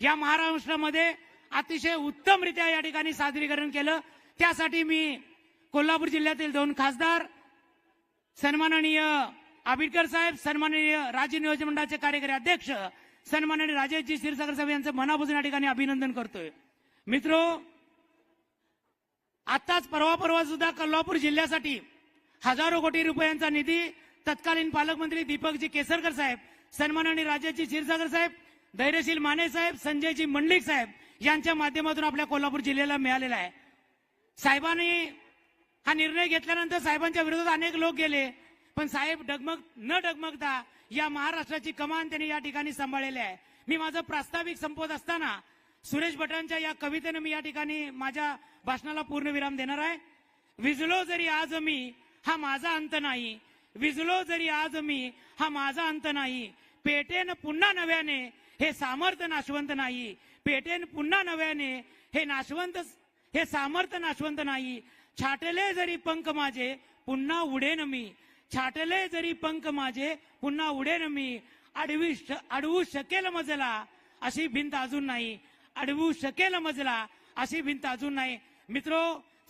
या महाराष्ट्रामध्ये अतिशय उत्तमरित्या या ठिकाणी सादरीकरण केलं। त्यासाठी मी कोल्हापूर जिल्ह्यातील 2 खासदार सन्माननीय आबिटकर साहेब, सन्माननीय राज्य नियोजन मंडळाचे कार्यकारी अध्यक्ष सन्माननीय राजेशजी क्षीरसागर साहेब यांचं मनापासून या ठिकाणी अभिनंदन करतोय। मित्रो, आताच परवा सुद्धा कोल्हापूर जिल्ह्यासाठी हजारो कोटी रुपयांचा निधी तत्कालीन पालकमंत्री दीपकजी केसरकर साहेब, सन्माननीय राजेशजी क्षीरसागर साहेब, धैर्यशील माने साहेब, संजयजी मंडलिक साहेब यांच्या माध्यमातून आपल्या कोल्हापूर जिल्ह्याला मिळालेला आहे। साहेबांनी हा निर्णय घेतल्यानंतर साहेबांच्या विरोधात अनेक लोक गेले, पण साहेब न डगमगता या महाराष्ट्राची कमान त्यांनी या ठिकाणी सांभाळलेली आहे। मी माझं प्रास्ताविक संपवत असताना सुरेश भटांच्या या कवितेने मी या ठिकाणी माझ्या भाषणाला पूर्णविराम देणार आहे। विजलो जरी आज मी हा माझा अंत नाही, विजलो जरी आज मी हा माझा अंत नाही, पेटेन पुन्हा नव्याने हे सामर्थ्य नाशवंत नाही, पेटेन पुन्हा नव्याने हे सामर्थ्य नाशवंत नाही, छाटले जरी पंख माझे पुन्हा उडेन मी, छाटले जरी पंख माझे पुन्हा उडेन मी, अडवू शकेल मजला अशी भिंत अजून नाही, अडवू शकेल मजला अशी भिंत अजून नाही। मित्रो,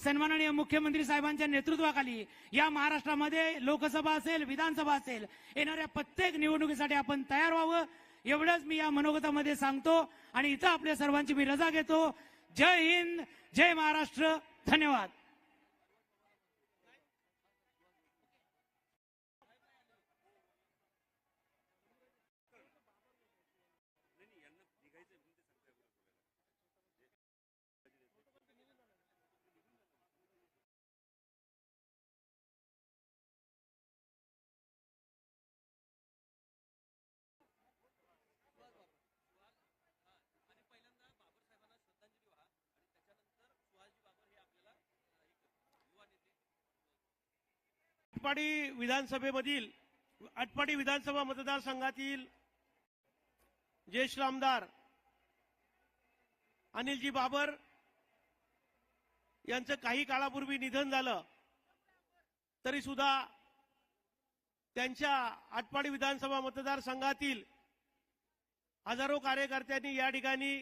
सन्माननीय मुख्यमंत्री साहेबांच्या नेतृत्वाखाली या महाराष्ट्रामध्ये लोकसभा असेल, विधानसभा असेल, येणाऱ्या प्रत्येक निवडणुकीसाठी आपण तयार व्हावं एवढंच मी या मनोगतामध्ये सांगतो आणि इथं आपल्या सर्वांची मी रजा घेतो। जय हिंद, जय महाराष्ट्र, धन्यवाद। आटपाडी विधानसभा मतदारसंघातील ज्येष्ठ आमदार अनिलजी बाबर यांचं काही काळापूर्वी निधन झालं, तरी सुद्धा त्यांच्या आटपाडी विधानसभा मतदारसंघातील हजारो कार्यकर्त्यांनी या ठिकाणी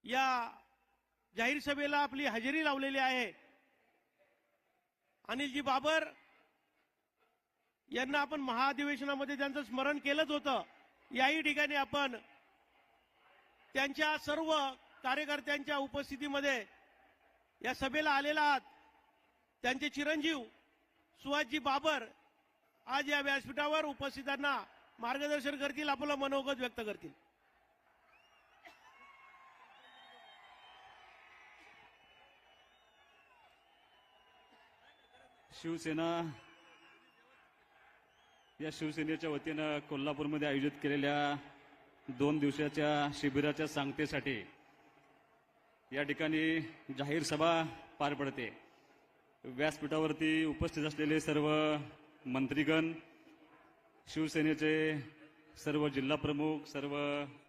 या जाहीर सभेला आपली हजेरी लावलेली आहे। अनिलजी बाबर यांना आपण महाधिवेशनामध्ये त्यांचं स्मरण केलंच होतं। याही ठिकाणी आपण त्यांच्या सर्व कार्यकर्त्यांच्या उपस्थितीमध्ये या सभेला आलेला आहात। त्यांचे चिरंजीव सुहासजी बाबर आज या व्यासपीठावर उपस्थितांना मार्गदर्शन करतील, आपलं मनोगत व्यक्त करतील। शिवसेनेच्या वतीनं कोल्हापूरमध्ये आयोजित केलेल्या 2 दिवसाच्या शिबिराच्या सांगतेसाठी या ठिकाणी जाहीर सभा पार पडते। व्यासपीठावरती उपस्थित असलेले सर्व मंत्रीगण, शिवसेनेचे सर्व जिल्हा प्रमुख, सर्व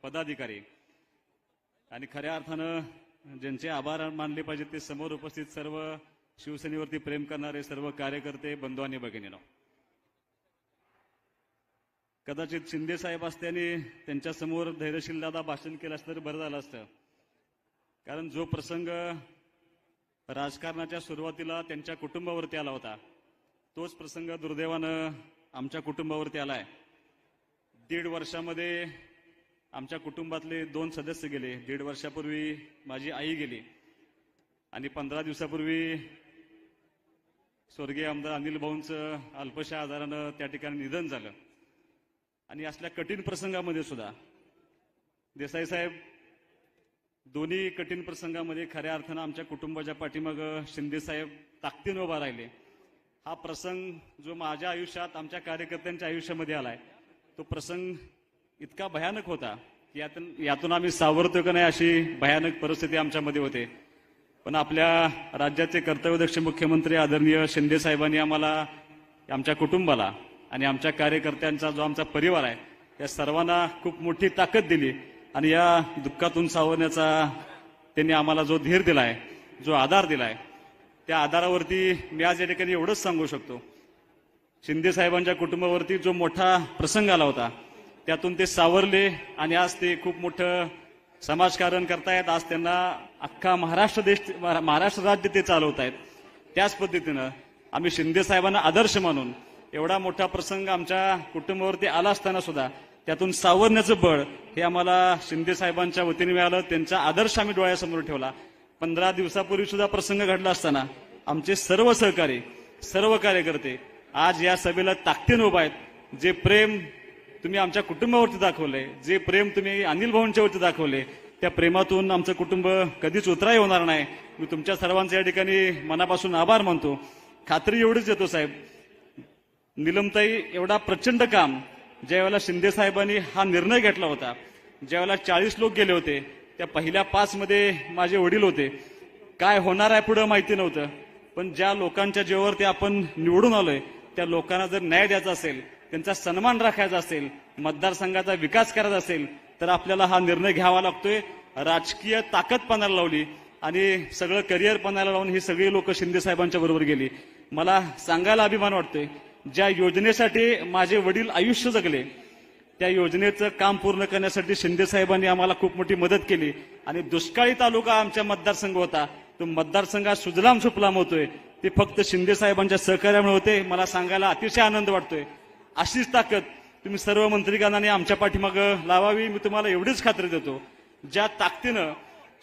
पदाधिकारी आणि खऱ्या अर्थानं ज्यांचे आभार मानले पाहिजेत ते समोर उपस्थित सर्व शिवसेनेवरती प्रेम करणारे सर्व कार्यकर्ते, बंधू आणि भगिनींनो, कदाचित शिंदे साहेब असत्याने त्यांच्या समोर धैर्यशील दादा भाषण केलं असतं तर बरं झालं असतं, कारण जो प्रसंग राजकारणाच्या सुरुवातीला त्यांच्या कुटुंबावरती आला होता तोच प्रसंग दुर्दैवानं आमच्या कुटुंबावरती आलाय। 1.5 वर्षामध्ये आमच्या कुटुंबातले 2 सदस्य गेले। 1.5 वर्षापूर्वी माझी आई गेली आणि 15 दिवसापूर्वी स्वर्गीय आमदार अनिल भाऊंचं अल्पशा आजारानं त्या ठिकाणी निधन झालं। आणि असल्या कठीण प्रसंगामध्ये सुद्धा देसाई साहेब दोन्ही कठीण प्रसंगामध्ये खऱ्या अर्थानं आमच्या कुटुंबाच्या पाठीमागं शिंदे साहेब ताकदीनं उभा राहिले। हा प्रसंग जो माझ्या आयुष्यात, आमच्या कार्यकर्त्यांच्या आयुष्यामध्ये आलाय, तो प्रसंग इतका भयानक होता की यातून आम्ही सावरतो का नाही अशी भयानक परिस्थिती आमच्यामध्ये होते। पण आपल्या राज्याचे कर्तव्यदक्ष मुख्यमंत्री आदरणीय शिंदे साहेबांनी आम्हाला, आमच्या कुटुंबाला आणि आमच्या कार्यकर्त्यांचा जो आमचा परिवार आहे या सर्वांना खूप मोठी ताकद दिली आणि या दुःखातून सावरण्याचा त्यांनी आम्हाला जो धीर दिलाय, जो आधार दिलाय, त्या आधारावरती मी आज या ठिकाणी एवढंच सांगू शकतो, शिंदे साहेबांच्या कुटुंबावरती जो मोठा प्रसंग आला होता त्यातून ते सावरले आणि आज ते खूप मोठं समाजकारण करतायत. आज त्यांना अख्खा महाराष्ट्र राज्य ते चालवत आहेत. त्याच पद्धतीनं आम्ही शिंदे साहेबांना आदर्श मानून एवढा मोठा प्रसंग आमच्या कुटुंबावरती आला असताना सुद्धा त्यातून सावरण्याचं बळ हे आम्हाला शिंदे साहेबांच्या वतीने मिळालं. त्यांचा आदर्श आम्ही डोळ्यासमोर ठेवला. 15 दिवसापूर्वी सुद्धा प्रसंग घडला असताना आमचे सर्व सहकारी, सर्व कार्यकर्ते आज या सभेला ताकदीने उभा आहेत. जे प्रेम तुम्ही आमच्या कुटुंबावरती दाखवले, जे प्रेम तुम्ही अनिल भाऊंच्या वरती दाखवले, त्या प्रेमातून आमचं कुटुंब कधीच उतराई होणार नाही. मी तुमच्या सर्वांचे या ठिकाणी मनापासून आभार मानतो. खात्री एवढीच देतो साहेब, निलमताई एवढा प्रचंड काम ज्यावेळेला शिंदे साहेबांनी हा निर्णय घेतला होता, ज्यावेळेला 40 लोक गेले होते, त्या पहिल्या 5 मध्ये माझे वडील होते. काय होणार आहे पुढे माहिती नव्हतं, पण ज्या लोकांच्या जीवावरती आपण निवडून आलोय त्या लोकांना जर न्याय द्यायचा असेल, त्यांचा सन्मान राखायचा असेल, मतदारसंघाचा विकास करायचा असेल तर आपल्याला हा निर्णय घ्यावा लागतोय. राजकीय ताकद पणाला लावली आणि सगळं करिअर पणाला लावून ही सगळी लोक शिंदे साहेबांच्या बरोबर गेली. मला सांगायला अभिमान वाटतोय, ज्या योजनेसाठी माझे वडील आयुष्य जगले त्या योजनेचं काम पूर्ण करण्यासाठी शिंदे साहेबांनी आम्हाला खूप मोठी मदत केली. आणि दुष्काळी तालुका आमच्या मतदारसंघ होता, तो मतदारसंघात सुजलाम सुफलाम होतोय ते फक्त शिंदे साहेबांच्या सहकार्यामुळे होते. मला सांगायला अतिशय आनंद वाटतोय. अशीच ताकद तुम्ही सर्व मंत्रीगणांनी आमच्या पाठीमागं लावावी. मी तुम्हाला एवढीच खात्री देतो, ज्या ताकदीनं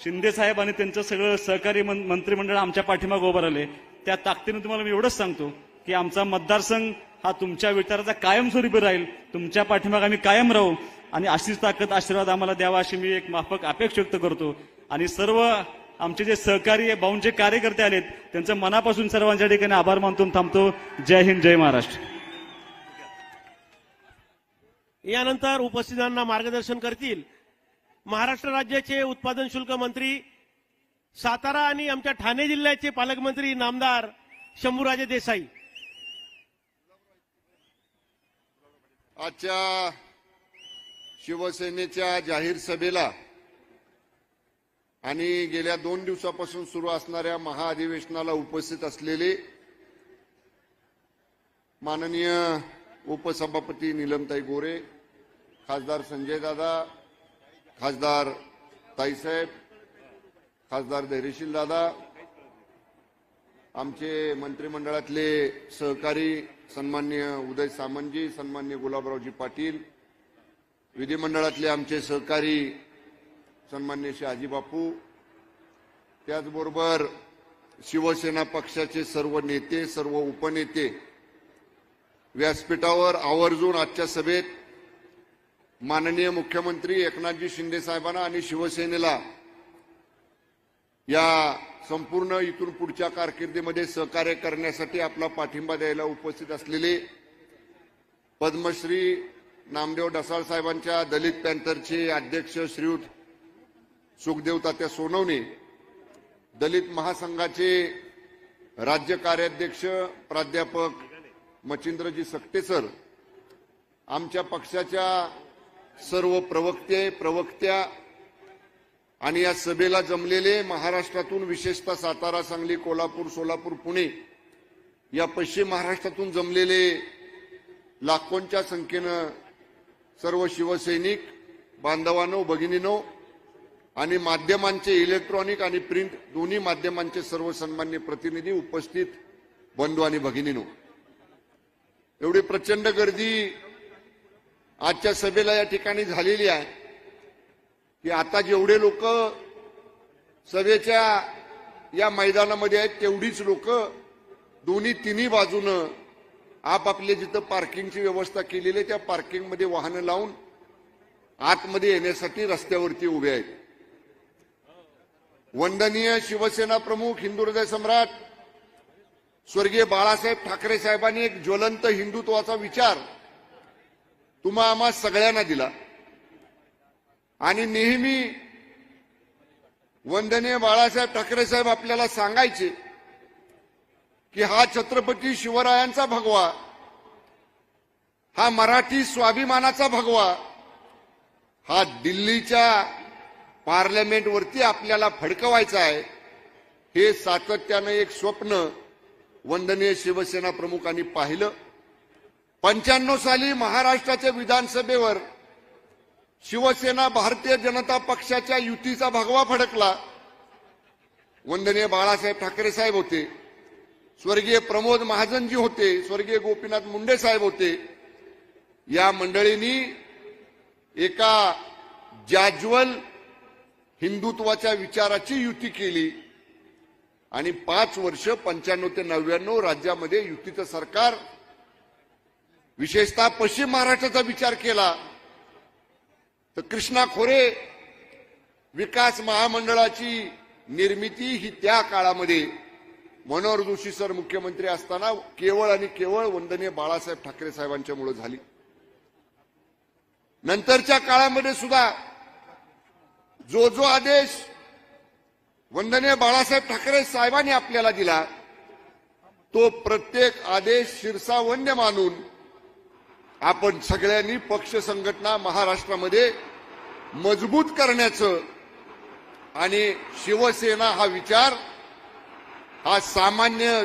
शिंदे साहेब आणि त्यांचं सगळं सहकारी मंत्रिमंडळ आमच्या पाठीमागं उभं राहिले, त्या ताकदीनं तुम्हाला मी एवढंच सांगतो की आमचा मतदारसंघ हा तुमच्या विचाराचा कायमस्वरूपी राहील. तुमच्या पाठीमागे आम्ही कायम राहू आणि अशीच ताकद आशीर्वाद आम्हाला द्यावा अशी मी एक माफक अपेक्षा व्यक्त करतो. आणि सर्व आमचे जे सहकारी भाऊंचे कार्यकर्ते आलेत त्यांचं मनापासून सर्वांच्या ठिकाणी आभार मानून थांबतो. जय हिंद, जय महाराष्ट्र. यानंतर उपस्थितांना मार्गदर्शन करतील महाराष्ट्र राज्याचे उत्पादन शुल्क मंत्री, सातारा आणि आमच्या ठाणे जिल्ह्याचे पालकमंत्री नामदार शंभूराजे देसाई. आजच्या शिवसेनेच्या जाहीर सभेला आणि गेल्या 2 दिवसापासून सुरू असणाऱ्या महाअधिवेशनाला उपस्थित असलेले माननीय उपसभापती निलमताई गोरे, खासदार संजय दादा, खासदार ताईसाहेब, खासदार धैर्यशील दादा, आमचे मंत्रिमंडळातले सहकारी सन्मान्य उदय सामंतजी, सन्मान्य गुलाबरावजी पाटील, विधिमंडळातले आमचे सहकारी सन्मान्य शहाजी बापू, त्याचबरोबर शिवसेना पक्षाचे सर्व नेते, सर्व उपनेते व्यासपीठावर आवर्जून आजच्या सभेत माननीय मुख्यमंत्री एकनाथजी शिंदे साहेबांना आणि शिवसेनेला या संपूर्ण इथून पुढच्या कारकिर्दीमध्ये सहकार्य करण्यासाठी आपला पाठिंबा द्यायला उपस्थित असलेले पद्मश्री नामदेव ढसाळ साहेबांच्या दलित पॅंथरचे अध्यक्ष श्रीयुत सुखदेव तात्या सोनवणे, दलित महासंघाचे राज्य कार्याध्यक्ष प्राध्यापक मच्छिंद्रजी सकटे सर, आमच्या पक्षाच्या सर्व प्रवक्त्या आणि या सभेला जमलेले महाराष्ट्रातून विशेषतः सातारा, सांगली, कोल्हापूर, सोलापूर, पुणे या पश्चिम महाराष्ट्रातून जमलेले लाखोंच्या संख्येनं सर्व शिवसैनिक बांधवांनो, भगिनींनो आणि माध्यमांचे इलेक्ट्रॉनिक आणि प्रिंट दोन्ही माध्यमांचे सर्व सन्मान्य प्रतिनिधी, उपस्थित बंधू आणि भगिनींनो, एवढी प्रचंड गर्दी आजच्या सभेला या ठिकाणी झालेली आहे की आता जेवढे लोक सभेच्या या मैदानामध्ये आहेत तेवढीच लोक दोन्ही तिन्ही बाजूनं आपापले जिथं पार्किंगची व्यवस्था केलेली आहे त्या पार्किंगमध्ये वाहनं लावून आतमध्ये येण्यासाठी रस्त्यावरती उभे आहेत. वंदनीय शिवसेना प्रमुख, हिंदू हृदय सम्राट स्वर्गीय बाळासाहेब ठाकरे साहेबांनी एक ज्वलंत हिंदुत्वाचा विचार तुम्हा आम्हा सगळ्यांना दिला आणि नेहमी वंदनीय बाळासाहेब ठाकरे साहेब आपल्याला सांगायचे की हा छत्रपती शिवरायांचा भगवा, हा मराठी स्वाभिमानाचा भगवा, हा दिल्लीच्या पार्लमेंटवरती आपल्याला फडकवायचा आहे. हे सातत्यानं एक स्वप्न वंदनीय शिवसेना प्रमुखांनी पाहिलं. 95 साली महाराष्ट्राच्या विधानसभेवर शिवसेना भारतीय जनता पक्षाच्या युतीचा भगवा फडकला. वंदनीय बाळासाहेब ठाकरे साहेब होते, स्वर्गीय प्रमोद महाजनजी होते, स्वर्गीय गोपीनाथ मुंडे साहेब होते. या मंडळींनी एका जाज्वल हिंदुत्वाच्या विचाराची युती केली आणि 5 वर्ष 95 ते 99 राज्यामध्ये युतीचं सरकार, विशेषतः पश्चिम महाराष्ट्राचा विचार केला तर कृष्णा खोरे विकास महामंडळाची निर्मिती ही त्या काळामध्ये मनोहर जोशी सर मुख्यमंत्री असताना केवळ आणि केवळ वंदनीय बाळासाहेब ठाकरे साहेबांच्यामुळे झाली. नंतरच्या काळामध्ये सुद्धा जो आदेश वंदनीय बाळासाहेब ठाकरे साहेबांनी आपल्याला दिला तो प्रत्येक आदेश शिरसावन्य मानून आपण सगळ्यांनी पक्ष संघटना महाराष्ट्रामध्ये मजबूत करण्याचं आणि शिवसेना हा विचार हा सामान्य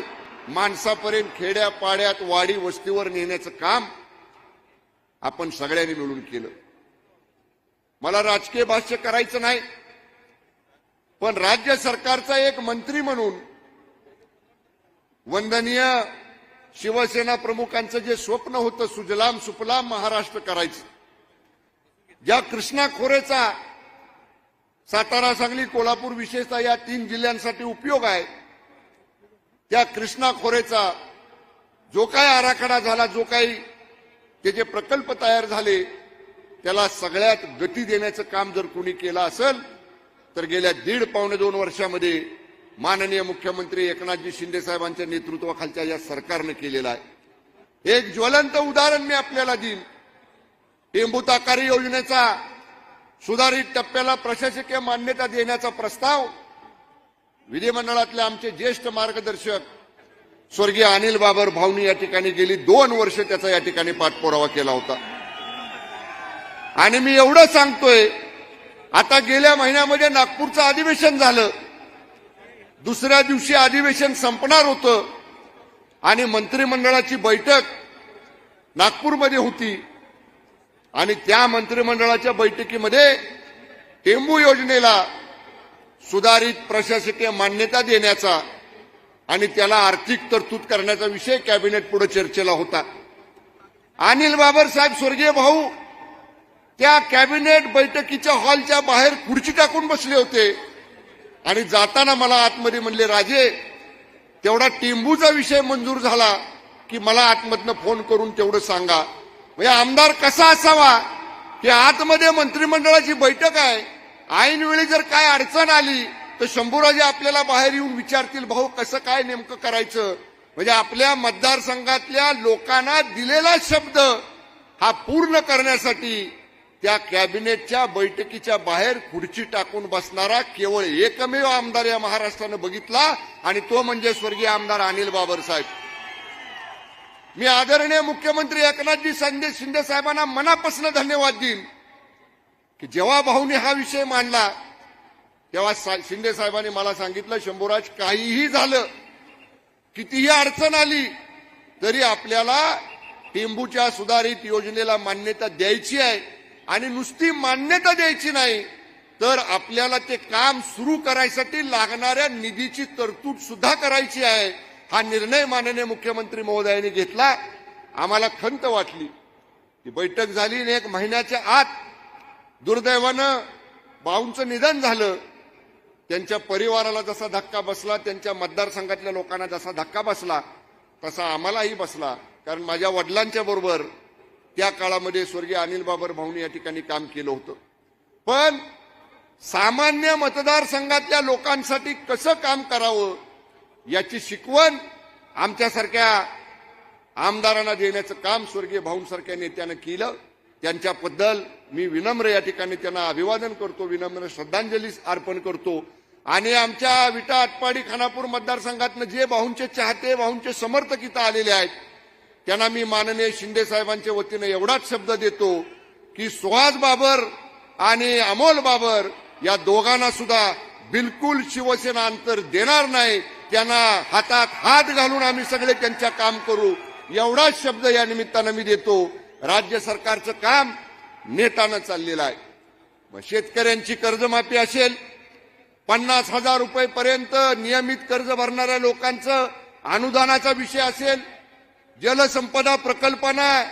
माणसापर्यंत खेड्यापाड्यात वाडी वस्तीवर नेण्याचं काम आपण सगळ्यांनी मिळून केलं. मला राजकीय भाष्य करायचं नाही, पण राज्य सरकारचा एक मंत्री म्हणून वंदनीय शिवसेना प्रमुखांचं जे स्वप्न होतं सुजलाम सुफलाम महाराष्ट्र करायचं, ज्या कृष्णा खोरेचा सातारा, सांगली, कोल्हापूर विशेषतः या 3 जिल्ह्यांसाठी उपयोग आहे, त्या कृष्णा खोरेचा जो काही आराखडा झाला, जो काही त्याचे प्रकल्प तयार झाले, त्याला सगळ्यात गती देण्याचं काम जर कोणी केलं असेल तर गेल्या 1.5-2 वर्षामध्ये माननीय मुख्यमंत्री एकनाथजी शिंदे साहेबांच्या नेतृत्वाखालच्या या सरकारने केलेला आहे. एक ज्वलंत उदाहरण मी आपल्याला देईन. टेंभू-ताकारी योजनेचा सुधारित टप्प्याला प्रशासकीय मान्यता देण्याचा प्रस्ताव विधिमंडळातले आमचे ज्येष्ठ मार्गदर्शक स्वर्गीय अनिल बाबर भाऊनी या ठिकाणी गेली 2 वर्ष त्याचा या ठिकाणी पाठपुरावा केला होता. आणि मी एवढं सांगतोय, आता गेल्या महिन्यामध्ये नागपूरचं अधिवेशन झालं, दुसऱ्या दिवशी अधिवेशन संपणार होतं आणि मंत्रिमंडळाची बैठक नागपूरमध्ये होती आणि त्या मंत्रिमंडळाच्या बैठकीमध्ये टेंभू योजनेला सुधारित प्रशासकीय मान्यता देण्याचा आणि त्याला आर्थिक तरतूद करण्याचा विषय कॅबिनेट पुढे चर्चेला होता. अनिल बाबर साहेब स्वर्गीय भाऊ त्या कॅबिनेट बैठकीच्या हॉलच्या बाहेर खुर्ची टाकून बसले होते आणि जाताना मला आतमध्ये म्हणले, राजे तेवढा टेंभूचा विषय मंजूर झाला की मला आतमधनं फोन करून तेवढं सांगा. म्हणजे आमदार कसा असावा की आतमध्ये मंत्रिमंडळाची बैठक आहे, ऐनवेळी जर काय अडचण आली तर शंभूराजे आपल्याला बाहेर येऊन विचारतील, भाऊ कसं काय नेमकं करायचं. म्हणजे आपल्या मतदारसंघातल्या लोकांना दिलेला शब्द हा पूर्ण करण्यासाठी त्या कॅबिनेटच्या बैठकीच्या बाहेर खुर्ची टाकून बसणारा केवळ एकमेव आमदार या महाराष्ट्रानं बघितला आणि तो म्हणजे स्वर्गीय आमदार अनिल बाबर साहेब. मी आदरणीय मुख्यमंत्री एकनाथजी शिंदे साहेबांना मनापासून धन्यवाद देईन की जेव्हा भाऊनी हा विषय मांडला तेव्हा शिंदे साहेबांनी मला सांगितलं, शंभूराज काहीही झालं, कितीही अडचण आली तरी आपल्याला टेंभूच्या सुधारित योजनेला मान्यता द्यायची आहे आणि नुसती मान्यता द्यायची नाही तर आपल्याला ते काम सुरू करायसाठी लागणाऱ्या निधीची तरतूद सुद्धा करायची आहे. हा निर्णय माननीय मुख्यमंत्री महोदयांनी घेतला. आम्हाला खंत वाटली. ती बैठक झाली आणि 1 महिन्याच्या आत दुर्दैवानं भाऊंचं निधन झालं. त्यांच्या परिवाराला जसा धक्का बसला, त्यांच्या मतदारसंघातल्या लोकांना जसा धक्का बसला तसा आम्हालाही बसला. कारण माझ्या वडिलांच्या बरोबर त्या काळामध्ये स्वर्गीय अनिल बाबर भाऊनी या ठिकाणी काम केलं होतं. पण सामान्य मतदारसंघातल्या लोकांसाठी कसं काम करावं याची शिकवण आमच्यासारख्या आमदारांना देण्याचं काम स्वर्गीय भाऊंसारख्या नेत्यानं केलं. त्यांच्याबद्दल मी विनम्र या ठिकाणी त्यांना अभिवादन करतो, विनम्र श्रद्धांजली अर्पण करतो. आणि आमच्या विटा, आटपाडी, खानापूर मतदारसंघातनं जे भाऊंचे चाहते, भाऊंचे समर्थक इथं आलेले आहेत त्यांना मी माननीय शिंदे साहेबांच्या वतीनं एवढाच शब्द देतो की सुहास बाबर आणि अमोल बाबर या दोघांना सुद्धा बिलकुल शिवसेना अंतर देणार नाही. त्यांना हातात हात घालून आम्ही सगळे त्यांच्या काम करू, एवढाच शब्द या निमित्तानं मी देतो. राज्य सरकारचं काम नेटानं चाललेला आहे. मग शेतकऱ्यांची कर्जमाफी असेल, 50,000 रुपयेपर्यंत नियमित कर्ज भरणाऱ्या लोकांचं अनुदानाचा विषय असेल, जलसंपदा प्रकल्पांना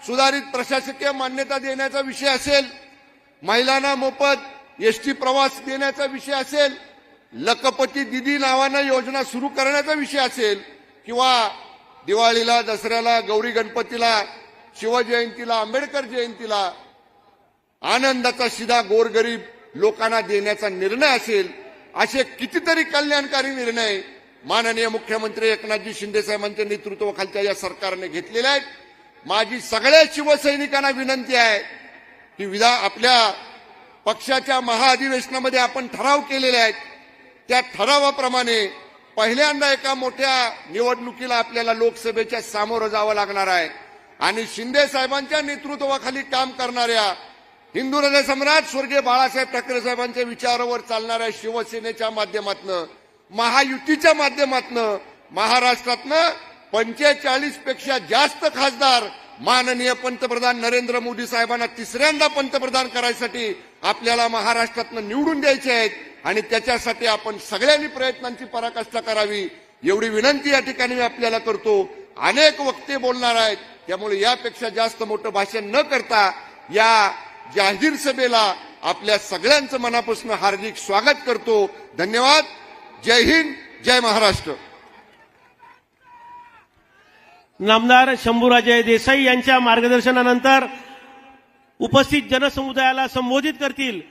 सुधारित प्रशासकीय मान्यता देण्याचा विषय असेल, महिलांना मोफत एसटी प्रवास देण्याचा विषय असेल, लखपती दिदी नावानं योजना सुरू करण्याचा विषय असेल, किंवा दिवाळीला, दसऱ्याला, गौरी गणपतीला, शिवजयंतीला, आंबेडकर जयंतीला आनंदाचा शिधा गोरगरीब लोकांना देण्याचा निर्णय असेल, असे कितीतरी कल्याणकारी निर्णय माननीय मुख्यमंत्री एकनाथजी शिंदे साहेबांच्या नेतृत्वाखालच्या या सरकारने घेतलेले आहेत. माझी सगळ्या शिवसैनिकांना विनंती आहे की आपल्या पक्षाच्या महाअधिवेशनामध्ये आपण ठराव केलेले आहेत, त्या ठरावाप्रमाणे पहिल्यांदा एका मोठ्या निवडणुकीला आपल्याला लोकसभेच्या सामोरं जावं लागणार आहे आणि शिंदे साहेबांच्या नेतृत्वाखाली काम करणाऱ्या हिंदू हृदय सम्राट स्वर्गीय बाळासाहेब ठाकरे साहेबांच्या विचारावर चालणाऱ्या शिवसेनेच्या माध्यमातून, महायुतीच्या माध्यमातून महाराष्ट्रातनं 45 पेक्षा जास्त खासदार माननीय पंतप्रधान नरेंद्र मोदी साहेबांना तिसऱ्यांदा पंतप्रधान करायसाठी आपल्याला महाराष्ट्रातनं निवडून द्यायचे आहेत आणि त्याच्यासाठी आपण सगळ्यांनी प्रयत्नांची पराकाष्ठा करावी, एवढी विनंती या ठिकाणी मी आपल्याला करतो. अनेक वक्ते बोलणार आहेत, त्यामुळे यापेक्षा जास्त मोठं भाषण न करता या जाहीर सभेला आपल्या सगळ्यांचं मनापासून हार्दिक स्वागत करतो. धन्यवाद. जय हिंद, जय महाराष्ट्र. नामदार शंभूराजे देसाई यांच्या मार्गदर्शनानंतर उपस्थित जनसमुदायाला संबोधित करतील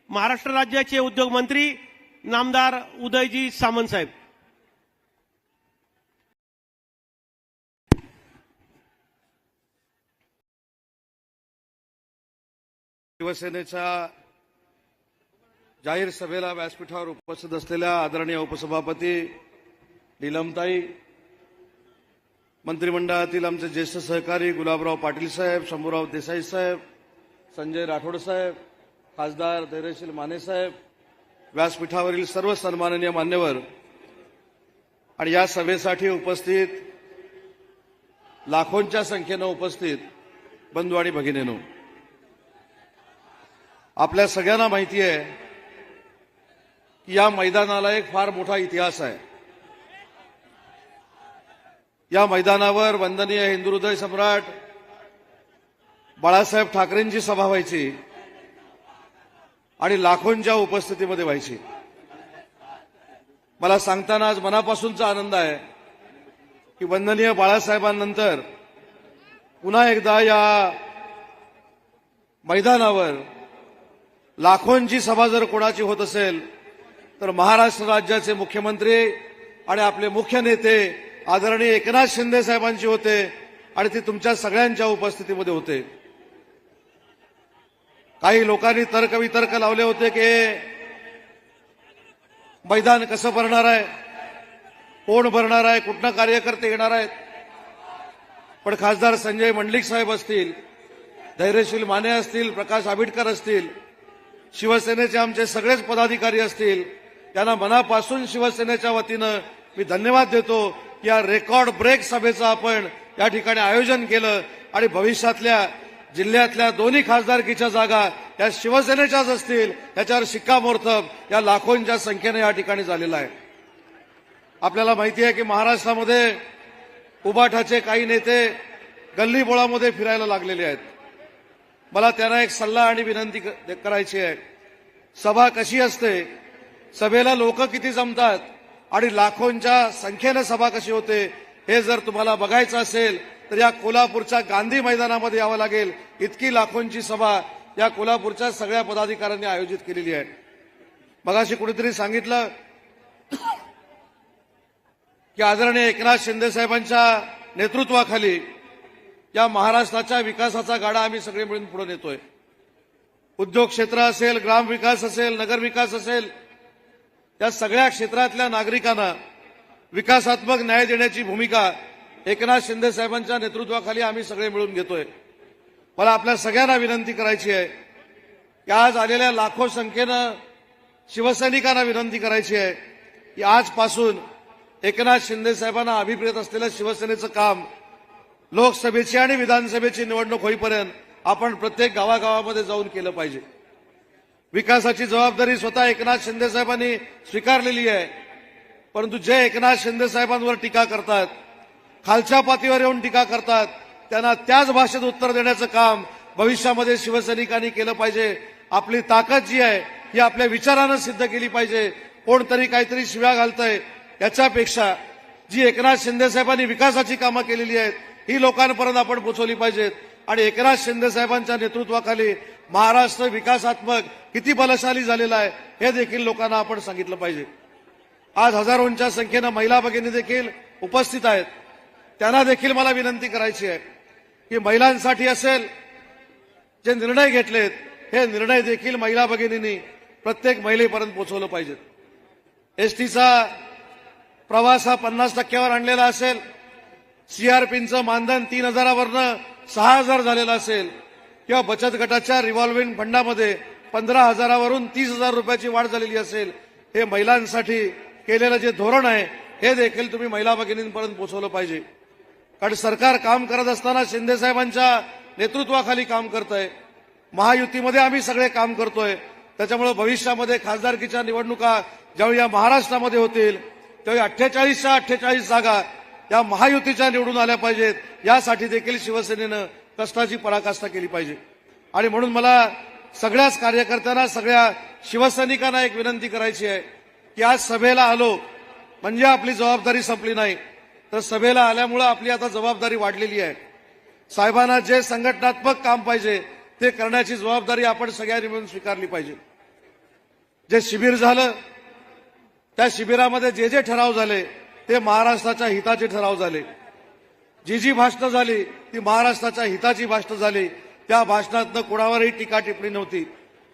महाराष्ट्र राज्याचे उद्योग मंत्री नामदार उदयजी सामंत साहेब. शिवसेनेच्या जाहीर सभेला व्यासपीठावर उपस्थित असलेल्या आदरणीय उपसभापती नीलमताई, मंत्रिमंडळातील आमचे ज्येष्ठ सहकारी गुलाबराव पाटील साहेब, शंभूराव देसाई साहेब, संजय राठोड साहेब, खासदार धैर्यशील माने साहेब, व्यासपीठावरील सर्व सन्माननीय मान्यवर आणि या सभेसाठी उपस्थित लाखोंच्या संख्येनं उपस्थित बंधू आणि भगिनींनो, आपल्या सगळ्यांना माहिती आहे की या मैदानाला एक फार मोठा इतिहास आहे. या मैदानावर वंदनीय हिंदू हृदय सम्राट बाळासाहेब ठाकरेंची सभा व्हायची आणि लाखोंच्या उपस्थितीमध्ये व्हायची. मला सांगताना आज मनापासूनचा आनंद आहे की वंदनीय बाळासाहेबांनंतर पुन्हा एकदा या मैदानावर लाखोंची सभा जर कोणाची होत असेल तर महाराष्ट्र राज्याचे मुख्यमंत्री आणि आपले मुख्य नेते आदरणीय एकनाथ शिंदे साहेबांची होते आणि ती तुमच्या सगळ्यांच्या उपस्थितीमध्ये होते. काही लोकांनी तर्कवितर्क लावले होते की मैदान कसं भरणार आहे, कोण भरणार आहे, कुठनं कार्यकर्ते येणार आहेत. पण खासदार संजय मंडलिक साहेब असतील, धैर्यशील माने असतील, प्रकाश आंबेडकर असतील, शिवसेनेचे आमचे सगळेच पदाधिकारी असतील, त्यांना मनापासून शिवसेनेच्या वतीनं मी धन्यवाद देतो. या रेकॉर्ड ब्रेक सभेचं आपण या ठिकाणी आयोजन केलं आणि भविष्यातल्या जिल्ह्यातल्या दोन्ही खासदारकीच्या जागा या शिवसेनेच्याच असतील याच्यावर शिक्कामोर्तब या लाखोंच्या संख्येने या ठिकाणी झालेला आहे. आपल्याला माहिती आहे की महाराष्ट्रामध्ये उबाठाचे काही नेते गल्लीबोळामध्ये फिरायला लागलेले आहेत. मला त्यांना एक सल्ला आणि विनंती करायची आहे. सभा कशी असते, सभेला लोक किती जमतात आणि लाखोंच्या संख्येनं सभा कशी होते हे जर तुम्हाला बघायचं असेल तर या कोल्हापूरच्या गांधी मैदानामध्ये यावं लागेल. इतकी लाखोंची सभा या कोल्हापूरच्या सगळ्या पदाधिकाऱ्यांनी आयोजित केलेली आहे. मगाशी कुणीतरी सांगितलं की आदरणीय एकनाथ शिंदे साहेबांच्या नेतृत्वाखाली या महाराष्ट्राच्या विकासाचा गाडा आम्ही सगळे मिळून पुढे नेतोय. उद्योग क्षेत्र असेल, ग्रामविकास असेल, नगरविकास असेल, या सगळ्या क्षेत्रातल्या नागरिकांना विकासात्मक न्याय देण्याची भूमिका एकनाथ शिंदे साहेबांच्या नेतृत्वाखाली आम्ही सगळे मिळून घेतोय. मला आपल्या सगळ्यांना विनंती करायची आहे की आज आलेल्या लाखो संख्येनं शिवसैनिकांना विनंती करायची आहे की आजपासून एकनाथ शिंदे साहेबांना अभिप्रेत असलेलं शिवसेनेचं काम लोकसभेची आणि विधानसभेची निवडणूक होईपर्यंत आपण प्रत्येक गावागावामध्ये जाऊन केलं पाहिजे. विकासाची जबाबदारी स्वतः एकनाथ शिंदे साहेबांनी स्वीकारलेली आहे. परंतु जे एकनाथ शिंदे साहेबांवर टीका करतात, खालच्या पातळीवर येऊन टीका करतात, त्यांना त्याच भाषेत उत्तर देण्याचं काम भविष्यामध्ये शिवसैनिकांनी केलं पाहिजे. आपली ताकद जी आहे ही आपल्या विचारानं सिद्ध केली पाहिजे. कोणतरी काहीतरी शिव्या घालतंय याच्यापेक्षा जी एकनाथ शिंदे साहेबांनी विकासाची कामं केलेली आहेत ही लोकांपर्यंत आपण पोहोचवली पाहिजेत. आणि एकनाथ शिंदे साहेबांच्या नेतृत्वाखाली महाराष्ट्र विकासात्मक किती बलशाली झालेला आहे हे देखील लोकांना आपण सांगितलं पाहिजे. आज हजारोंच्या संख्येनं महिला भगिनी देखील उपस्थित आहेत. त्यांना देखील मला विनंती करायची आहे की महिलांसाठी असेल जे निर्णय घेतलेत हे निर्णय देखील महिला भगिनींनी प्रत्येक महिलेपर्यंत पोहोचवलं पाहिजेत. एसटीचा प्रवास हा 50% आणलेला असेल, सीआरपीचं मानधन 3,000वरनं 6,000 झालेलं असेल, किंवा बचत गटाच्या रिव्हॉल्व्हिंग फंडामध्ये 15,000वरून 30,000 रुपयाची वाढ झालेली असेल, हे महिलांसाठी केलेलं जे धोरण आहे हे देखील तुम्ही महिला भगिनींपर्यंत पोहोचवलं पाहिजे. कारण सरकार काम करत असताना शिंदे साहेबांच्या नेतृत्वाखाली काम करतंय. महायुतीमध्ये आम्ही सगळे काम करतोय. त्याच्यामुळे भविष्यामध्ये खासदारकीच्या निवडणुका ज्यावेळी या महाराष्ट्रामध्ये होतील त्यावेळी 48च्या 48 जागा या महायुतीच्या निवडून आल्या पाहिजेत. यासाठी देखील शिवसेनेनं कष्टाची पराकाष्ठा केली पाहिजे. आणि म्हणून मला सगळ्याच कार्यकर्त्यांना, सगळ्या शिवसैनिकांना एक विनंती करायची आहे की आज सभेला आलो म्हणजे आपली जबाबदारी संपली नाही, तर सभेला आल्यामुळे आपली आता जबाबदारी वाढलेली आहे. साहेबांना जे संघटनात्मक काम पाहिजे ते करण्याची जबाबदारी आपण सगळ्यांनी मिळून स्वीकारली पाहिजे. जे शिबिर झालं त्या शिबिरामध्ये जे जे ठराव झाले ते महाराष्ट्राच्या हिताचे ठराव झाले. जी भाषणं झाली ती महाराष्ट्राच्या हिताची भाषणं झाली. त्या भाषणातनं कोणावरही टीका टिप्पणी नव्हती,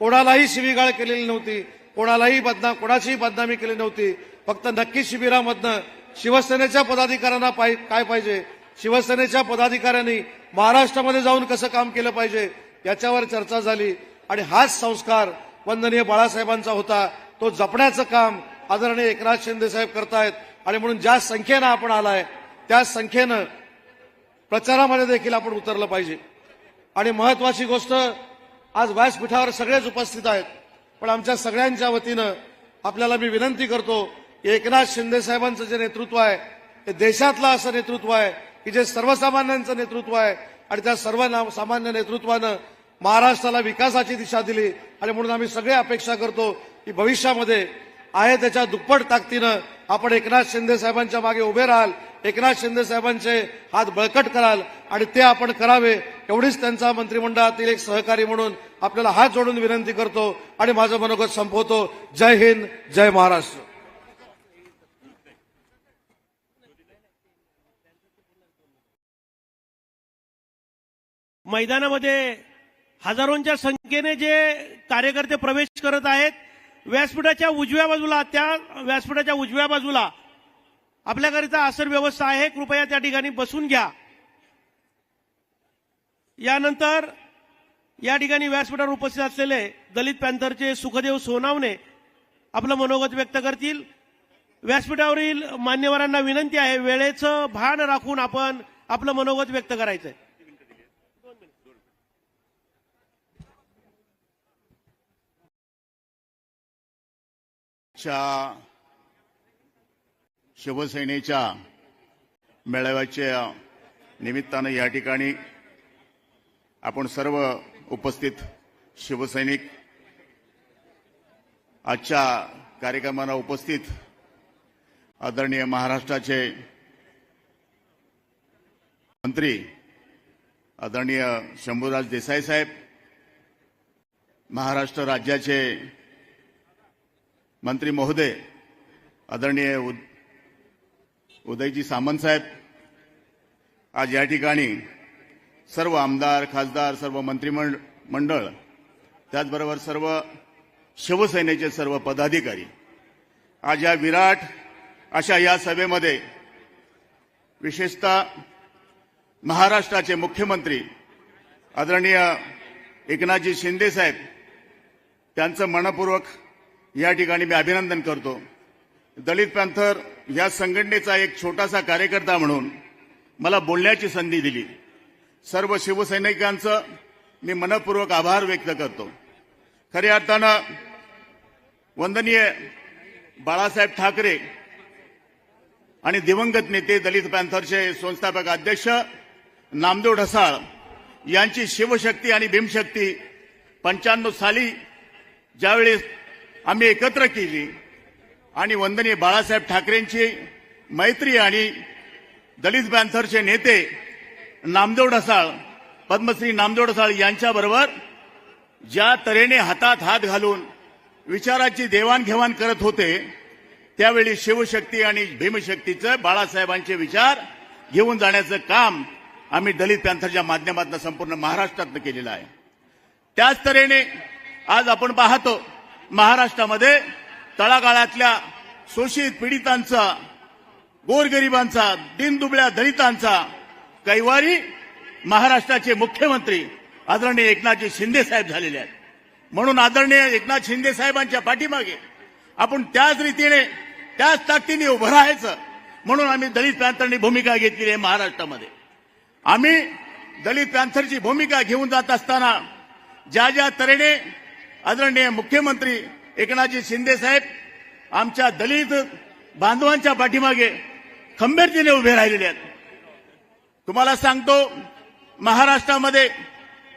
कोणालाही शिवीगाळ केलेली नव्हती, कोणाचीही बदनामी केली नव्हती. फक्त नक्की शिबिरामधनं शिवसेनेच्या पदाधिकाऱ्यांना काय पाहिजे, शिवसेनेच्या पदाधिकाऱ्यांनी महाराष्ट्रामध्ये जाऊन कसं काम केलं पाहिजे याच्यावर चर्चा झाली. आणि हाच संस्कार वंदनीय बाळासाहेबांचा होता. तो जपण्याचं काम आदरणीय एकनाथ शिंदे साहेब करतायत. आणि म्हणून ज्या संख्येनं आपण आलाय त्या संख्येनं प्रचारामध्ये देखील आपण उतरलं पाहिजे. आणि महत्वाची गोष्ट, आज व्यासपीठावर सगळेच उपस्थित आहेत, पण आमच्या सगळ्यांच्या वतीनं आपल्याला मी विनंती करतो की एकनाथ शिंदे साहेबांचं जे नेतृत्व आहे ते देशातलं असं नेतृत्व आहे की जे सर्वसामान्यांचं नेतृत्व आहे. आणि त्या सर्वसामान्य नेतृत्वानं महाराष्ट्राला विकासाची दिशा दिली. आणि म्हणून आम्ही सगळे अपेक्षा करतो की भविष्यामध्ये आहे त्याच्या दुप्पट ताकदीनं आपण एकनाथ शिंदे साहेबांच्या मागे उभे राहाल, एकनाथ शिंदे साहेबांचे हात बळकट कराल. आणि ते आपण करावे एवढीच त्यांचा मंत्रिमंडळातील एक सहकारी म्हणून आपल्याला हात जोडून विनंती करतो आणि माझं मनोगत संपवतो. जय हिंद, जय महाराष्ट्र. मैदानामध्ये हजारोंच्या संख्येने जे कार्यकर्ते प्रवेश करत आहेत, व्यासपीठाच्या उजव्या बाजूला आपल्याकरिता आसन व्यवस्था आहे. कृपया त्या ठिकाणी बसून घ्या. यानंतर या ठिकाणी व्यासपीठावर उपस्थित असलेले दलित पॅंथरचे सुखदेव सोनावणे आपलं मनोगत व्यक्त करतील. व्यासपीठावरील मान्यवरांना विनंती आहे वेळेचं भान राखून आपण आपलं मनोगत व्यक्त करायचंय. शिवसेनेच्या मेळाव्याच्या निमित्तानं या ठिकाणी आपण सर्व उपस्थित शिवसैनिक आजच्या कार्यक्रमाला उपस्थित आदरणीय महाराष्ट्राचे मंत्री आदरणीय शंभूराज देसाई साहेब, महाराष्ट्र राज्याचे मंत्री महोदय आदरणीय उदयजी सामंत साहेब, आज या ठिकाणी सर्व आमदार, खासदार, सर्व मंत्रिमंडळ, त्याचबरोबर सर्व शिवसेनेचे सर्व पदाधिकारी आज या विराट अशा या सभेमध्ये विशेषतः महाराष्ट्राचे मुख्यमंत्री आदरणीय एकनाथजी शिंदे साहेब त्यांचं मनपूर्वक या ठिकाणी मी अभिनंदन करतो. दलित पॅंथर या संघटनेचा एक छोटासा कार्यकर्ता म्हणून मला बोलण्याची संधी दिली. सर्व शिवसैनिकांचं मी मनपूर्वक आभार व्यक्त करतो. खऱ्या अर्थानं वंदनीय बाळासाहेब ठाकरे आणि दिवंगत नेते दलित पॅंथरचे संस्थापक अध्यक्ष नामदेव ढसाळ यांची शिवशक्ती आणि भीमशक्ती 95 साली ज्यावेळी आम्ही एकत्र केली आणि वंदनीय बाळासाहेब ठाकरेंची मैत्री आणि दलित पॅंथरचे नेते नामदेव ढसाळ, पद्मश्री नामदेव ढसाळ यांच्याबरोबर ज्या तऱ्हेने हातात हात घालून विचाराची देवाणघेवाण करत होते, त्यावेळी शिवशक्ती आणि भीमशक्तीचं बाळासाहेबांचे विचार घेऊन जाण्याचं काम आम्ही दलित पॅंथरच्या माध्यमातून संपूर्ण महाराष्ट्रात केलेलं आहे. त्याच तऱ्हेने आज आपण पाहतो महाराष्ट्रामध्ये तळागाळातल्या शोषित पीडितांचा, गोरगरिबांचा, दीनदुबळ्या दलितांचा कैवारी महाराष्ट्राचे मुख्यमंत्री आदरणीय एकनाथजी शिंदे साहेब झालेले आहेत. म्हणून आदरणीय एकनाथ शिंदे साहेबांच्या पाठीमागे आपण त्याच रीतीने त्याच ताकदीने उभं राहायचं म्हणून आम्ही दलित पॅंथरनी भूमिका घेतलेली आहे. महाराष्ट्रामध्ये आम्ही दलित पॅंथरची भूमिका घेऊन जात असताना ज्या ज्या तऱ्हेने आदरणीय मुख्यमंत्री एकनाथजी शिंदे साहेब आमच्या दलित बांधवांच्या पाठीमागे खंबीरतेने उभे राहिलेले आहेत. तुम्हाला सांगतो, महाराष्ट्रामध्ये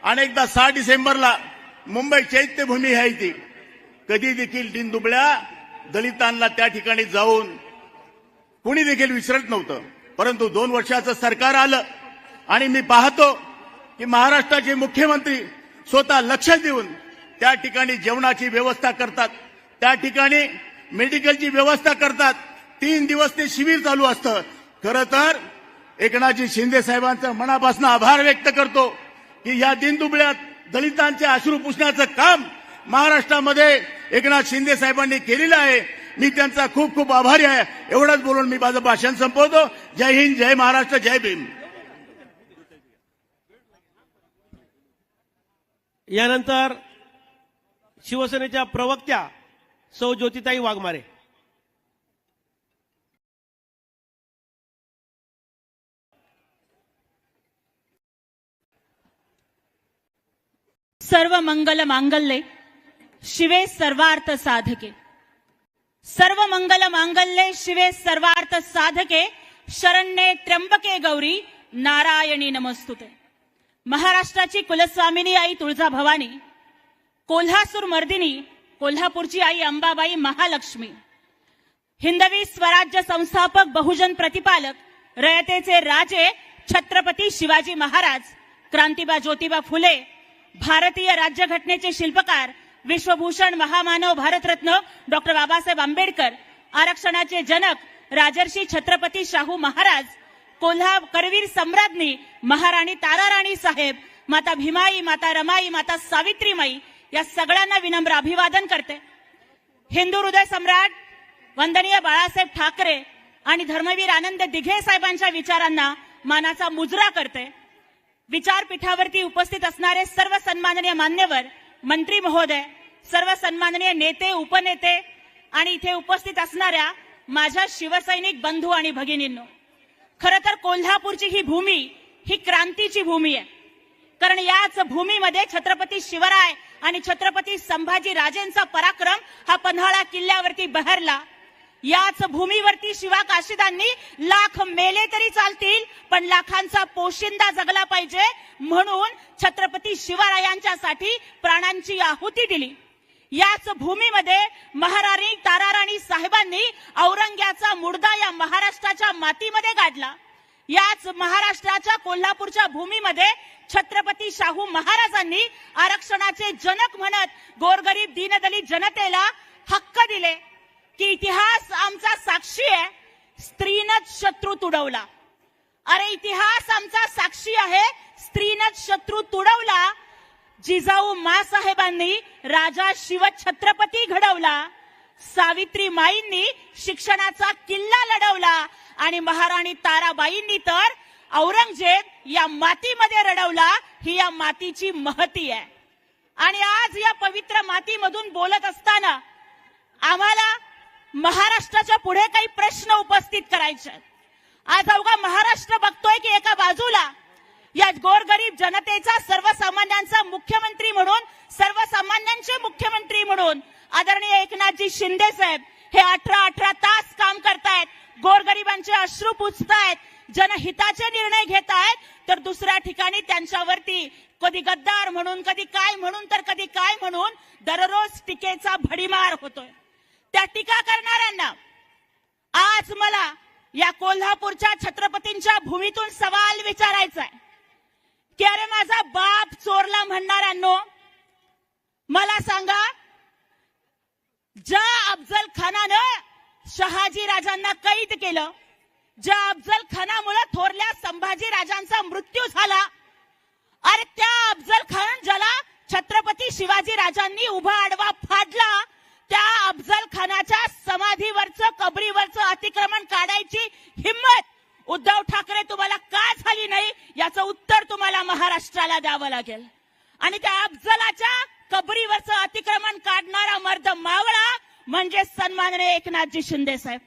अनेकदा 6 डिसेंबरला मुंबई चैत्यभूमी आहे ती, कधी देखील दीनदुबळ्या दलितांना त्या ठिकाणी जाऊन कुणी देखील विसरत नव्हतं. परंतु 2 वर्षाचं सरकार आलं आणि मी पाहतो की महाराष्ट्राचे मुख्यमंत्री स्वतः लक्ष देऊन त्या ठिकाणी जेवणाची व्यवस्था करतात, त्या ठिकाणी मेडिकलची व्यवस्था करतात. 3 दिवस ते शिबिर चालू असतं. खरं तर एकनाथजी शिंदे साहेबांचं मनापासून आभार व्यक्त करतो की या दीनदुबळ्या दलितांचे अश्रू पुसण्याचं काम महाराष्ट्रामध्ये एकनाथ शिंदे साहेबांनी केलेलं आहे. मी त्यांचा खूप खूप आभारी आहे. एवढंच बोलून मी माझं भाषण संपवतो. जय हिंद, जय महाराष्ट्र, जय भीम. यानंतर शिवसेनेच्या प्रवक्त्या सौ ज्योतिताई वाघमारे. सर्व मंगल मांगल्ये शिवे सर्वार्थ साधके. सर्व मंगल मांगल्ये शिवे सर्वार्थ साधके. शरण्ये त्र्यंबके गौरी नारायणी नमस्तुते. महाराष्ट्राची कुलस्वामिनी आई तुळजाभवानी, कोल्हासूर मर्दिनी, कोल्हापूरची आई अंबाबाई महालक्ष्मी, हिंदवी स्वराज्य संस्थापक, बहुजन प्रतिपालक, रयतेचे राजे छत्रपती शिवाजी महाराज, क्रांतिबा ज्योतिबा फुले, भारतीय राज्यघटनेचे शिल्पकार, विश्वभूषण महामानव भारतरत्न डॉक्टर बाबासाहेब आंबेडकर, आरक्षणाचे जनक राजर्षी छत्रपती शाहू महाराज, करवीर सम्राज्ञी महाराणी ताराराणी साहेब, माता भीमाई, माता रमाई, माता सावित्रीमाई या सगळ्यांना विनम्र अभिवादन करते. हिंदू हृदय सम्राट वंदनीय बाळासाहेब ठाकरे आणि धर्मवीर आनंद दिघे साहेबांच्या विचारांना मानाचा मुजरा करते. विचारपीठावरती उपस्थित असणारे सर्व सन्माननीय मान्यवर, मंत्री महोदय, सर्व सन्माननीय नेते, उपनेते आणि इथे उपस्थित असणाऱ्या माझ्या शिवसैनिक बंधू आणि भगिनींनो, खरं तर कोल्हापूरची ही भूमी ही क्रांतीची भूमी आहे. कारण याच भूमीमध्ये छत्रपती शिवराय आणि छत्रपती संभाजी राजेंचा पराक्रम हा पन्हाळा किल्ल्यावरती बहरला. याच भूमीवरती शिवा काशीदांनी लाख मेले तरी चालतील पण लाखांचा पोशिंदा जगला पाहिजे म्हणून छत्रपती शिवरायांच्यासाठी प्राणांची आहुती दिली. याच भूमीमध्ये महाराणी ताराराणी साहेबांनी औरंग्याचा मुर्दा या महाराष्ट्राच्या मातीमध्ये गाडला. याच महाराष्ट्राच्या कोल्हापूरच्या भूमीमध्ये छत्रपती शाहू महाराजांनी आरक्षणाचे जनक म्हणत गोरगरीब दीनदलित जनतेला हक्क दिले की इतिहास आमचा साक्षी आहे, स्त्रीनच शत्रू तुडवला. अरे इतिहास आमचा साक्षी आहे, स्त्रीनच शत्रू तुडवला. जिजाऊ मासाहेबांनी राजा शिवछत्रपती घडवला. सावित्रीमाईंनी शिक्षणाचा किल्ला लढवला आणि महाराणी ताराबाईंनी तर औरंगजेब या मातीमध्ये रडवला. ही या मातीची महती आहे. आणि आज या पवित्र मातीमधून बोलत असताना आम्हाला महाराष्ट्राच्या पुढे काही प्रश्न उपस्थित करायचे आहेत. आज अवघा महाराष्ट्र बघतोय की एका बाजूला या गोरगरीब जनतेचा, सर्वसामान्यांचा मुख्यमंत्री म्हणून, सर्वसामान्यांचे मुख्यमंत्री म्हणून आदरणीय एकनाथजी शिंदे साहेब हे 18 तास काम करतायत, गोरगरिबांचे अश्रू पुसतायत, जनहिताचे निर्णय घेत आहेत, तर दुसऱ्या ठिकाणी त्यांच्यावरती कधी गद्दार म्हणून, कधी काय म्हणून, तर कधी काय म्हणून दररोज टीकेचा भडीमार होतोय. त्या टीका करणाऱ्यांना आज मला या कोल्हापूरच्या छत्रपतींच्या भूमीतून सवाल विचारायचा आहे की अरे माझा बाप चोरला म्हणणाऱ्यांनो, मला सांगा, ज्या अफजल खानानं शहाजी राजांना कैद केलं, ज्या अफजल खानामुळे थोरल्या संभाजी राजांचा मृत्यू झाला, अरे त्या अफजल खान ज्याला छत्रपती शिवाजी राजांनी उभा आडवा फाडला, त्या अफजल खानाच्या समाधीवरचं, कबरीवरचं अतिक्रमण काढायची हिम्मत उद्धव ठाकरे तुम्हाला का झाली नाही, याचं उत्तर तुम्हाला महाराष्ट्राला द्यावं लागेल. आणि त्या अफजलाच्या कबरीवरचं अतिक्रमण काढणारा मर्द मावळा म्हणजे सन्माननीय एकनाथजी शिंदे साहेब.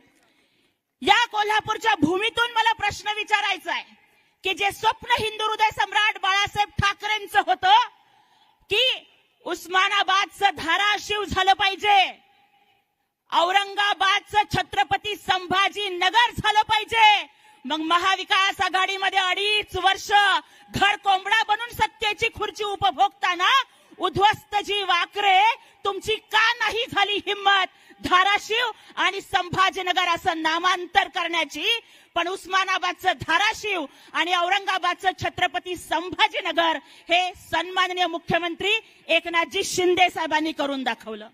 या कोल्हापूरच्या भूमीतून मला प्रश्न विचारायचा आहे की जे स्वप्न हिंदू हृदय सम्राट बाळासाहेब ठाकरेंचं होतं की उस्मानाबादचं धाराशिव झालं पाहिजे, औरंगाबादचं छत्रपती संभाजी नगर झालं पाहिजे, मग महाविकास आघाडीमध्ये 2.5 वर्ष घड कोंबडा बनून सत्तेची खुर्ची उपभोगताना उध्वस्तजी वाकरे तुमची का नाही झाली हिम्मत धाराशिव आणि संभाजीनगर असं नामांतर करण्याची, पण उस्मानाबादचं धाराशिव आणि औरंगाबादचं छत्रपती संभाजीनगर हे सन्माननीय मुख्यमंत्री एकनाथजी शिंदे साहेबांनी करून दाखवलं.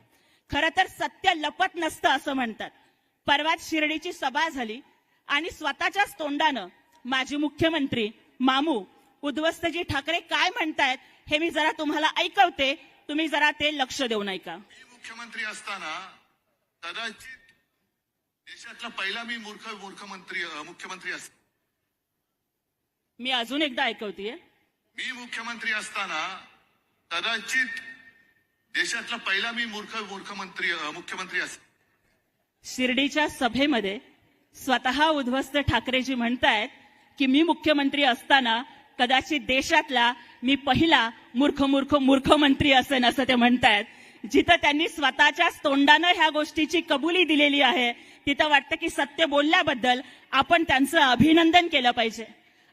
खरं तर सत्य लपत नसतं असं म्हणतात. परवाच शिर्डीची सभा झाली आणि स्वतःच्याच तोंडानं माजी मुख्यमंत्री मामू उध्वस्तजी ठाकरे काय म्हणतायत हे मी जरा तुम्हाला ऐकवते, तुम्ही जरा ते लक्ष देऊन ऐका. मुख्यमंत्री असताना कदाचित देशातला पहिला मी मुख्यमंत्री असतो. मी अजून एकदा ऐकवतेय. मी मुख्यमंत्री असताना कदाचित देशातला पहिला मी मुख्यमंत्री असतो. शिर्डीच्या सभेमध्ये स्वतः उध्वस्त ठाकरेजी म्हणतायत की मी मुख्यमंत्री असताना कदाचित देशातला मी पहिला मूर्खमंत्री असेन असं ते म्हणतायत. जिथं त्यांनी स्वतःच्याच तोंडानं ह्या गोष्टीची कबुली दिलेली आहे तिथं वाटतं की सत्य बोलल्याबद्दल आपण त्यांचं अभिनंदन केलं पाहिजे.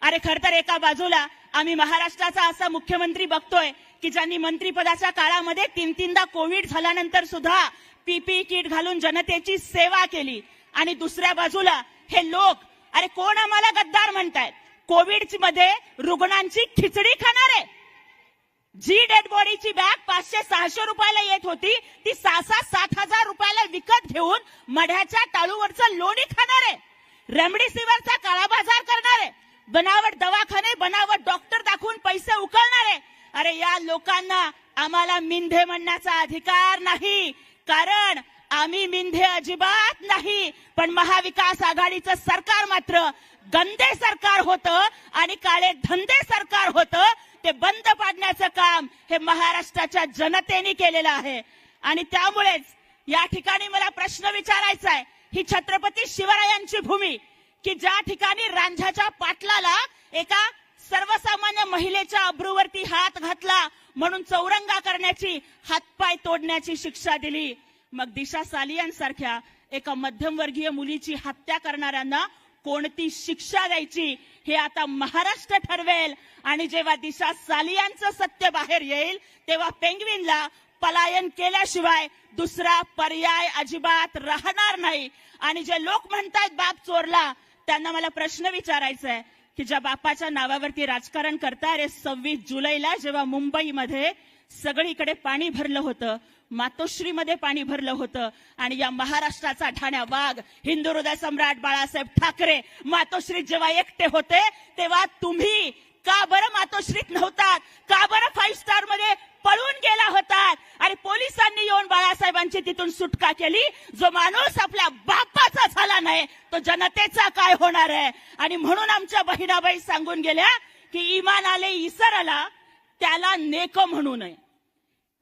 अरे खरं तर एका बाजूला आम्ही महाराष्ट्राचा असा मुख्यमंत्री बघतोय की ज्यांनी मंत्रिपदाच्या काळामध्ये 3-3दा कोविड झाल्यानंतर सुद्धा पीपीई किट घालून जनतेची सेवा केली, आणि दुसऱ्या बाजूला हे लोक अरे कोण आम्हाला गद्दार म्हणतायत, कोविड मध्ये रुग्णांची खिचडी खाणारे, जी डेड बॉडीची बॅग 500-600 रुपयाला येत होती ती 6,000-7,000 हजार रुपयाला विकत घेऊन मढ्याच्या टाळूवरचं लोणी खाणारे, रेमडेसिवीरचा काळा बाजार करणारे, बनावट दवाखाने, बनावट डॉक्टर दाखवून पैसे उकळणारे, अरे या लोकांना आम्हाला मिंधे म्हणण्याचा अधिकार नाही, कारण आम्ही मिंधे अजिबात नाही. पण महाविकास आघाडीचं सरकार मात्र गंदे सरकार होतं आणि काळे धंदे सरकार होतं. ते बंद पाडण्याचं काम हे महाराष्ट्राच्या जनतेने केलेलं आहे. आणि त्यामुळेच या ठिकाणी मला प्रश्न विचारायचा आहे, ही छत्रपती शिवरायांची भूमी की ज्या ठिकाणी रांझ्याच्या पाटलाला एका सर्वसामान्य महिलेच्या अब्रूवरती हात घातला म्हणून चौरंगा करण्याची, हातपाय तोडण्याची शिक्षा दिली, मग दिशा सालियांसारख्या एका मध्यमवर्गीय मुलीची हत्या करणाऱ्यांना कोणती शिक्षा द्यायची हे आता महाराष्ट्र ठरवेल. आणि जेव्हा दिशा सालियांचं सत्य बाहेर येईल तेव्हा पेंग्विनला पलायन केल्याशिवाय दुसरा पर्याय अजिबात राहणार नाही. आणि जे लोक म्हणतायत बाप चोरला, त्यांना मला प्रश्न विचारायचा आहे की ज्या बापाच्या नावावरती राजकारण करताय, 26 जुलैला जेव्हा मुंबईमध्ये सगळीकडे पाणी भरलं होतं, मातोश्रीमध्ये पाणी भरलं होतं, आणि या महाराष्ट्राचा ठाण्या वाघ हिंदू हृदय सम्राट बाळासाहेब ठाकरे मातोश्रीत जेव्हा एकटे होते तेव्हा तुम्ही का बरं मातोश्रीत नव्हतात, का बरं 5 स्टार मध्ये पळून गेला होतात, आणि पोलिसांनी येऊन बाळासाहेबांची तिथून सुटका केली. जो माणूस आपल्या बापाचा झाला नाही तो जनतेचा काय होणार आहे. आणि म्हणून आमच्या बहिणाबाई सांगून गेल्या की इमान आले इसरला त्याला नेक म्हणू नये,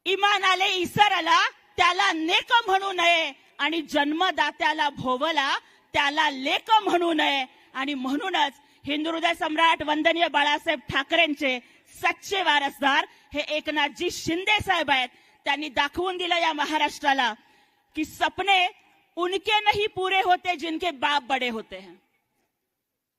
इमान आले इसरला त्याला नेक म्हणू नये, आणि जन्मदात्याला भोवला त्याला लेक म्हणू नये. आणि म्हणूनच हिंदू हृदय सम्राट वंदनीय बाळासाहेब ठाकरेंचे सच्चे वारसदार हे एकनाथजी शिंदे साहेब आहेत. त्यांनी दाखवून दिलं या महाराष्ट्राला की सपने उनके नहीं पूरे होते जिनके बाप बड़े होते हैं.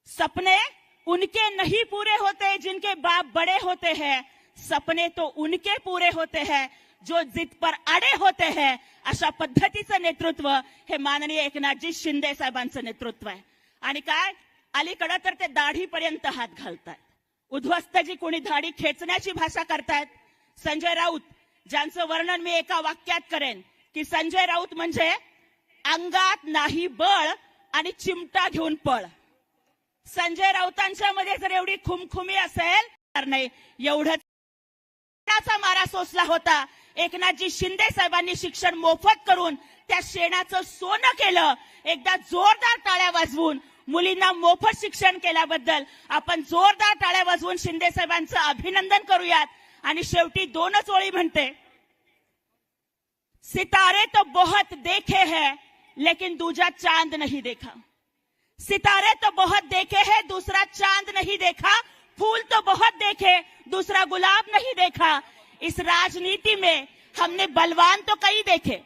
सपने उनके नहीं पूरे होते जिनके बाप बड़े होते हैं. सपने तो उनके पूरे होते हैं जो जिद पर अडे होते हैं. अशा पद्धतीचं नेतृत्व हे माननीय एकनाथजी शिंदे साहेबांचं नेतृत्व आहे. आणि काय अलीकडे तर ते दाढीपर्यंत हात घालतायत. उद्ध्वस्तजी कोणी दाढी खेचण्याची भाषा करतायत. संजय राऊत ज्यांचं वर्णन मी एका वाक्यात करेन की संजय राऊत म्हणजे अंगात नाही बळ आणि चिमटा घेऊन पळ. संजय राऊतांच्या मध्ये जर एवढी खुमखुमी असेल तर नाही एवढंच मारा सोसला होता. एकनाथजी शिंदे साहेबांनी शिक्षण मोफत करून त्या शेणाचं सोनं केलं. एकदा जोरदार टाळ्या वाजवून मुलींना मोफत शिक्षण केल्याबद्दल आपण जोरदार टाळ्या वाजवून शिंदे साहेबांचं अभिनंदन करूयात. आणि शेवटी दोनच ओळी म्हणते, सितारे तो बहुत देखे हैं लेकिन दूजा चांद नहीं देखा. सितारे तो बहुत देखे हैं दूसरा चांद नहीं देखा. फूल तो बहुत देखे दूसरा गुलाब नहीं देखा. इस राजनीति में हमने बलवान तो कई देखे,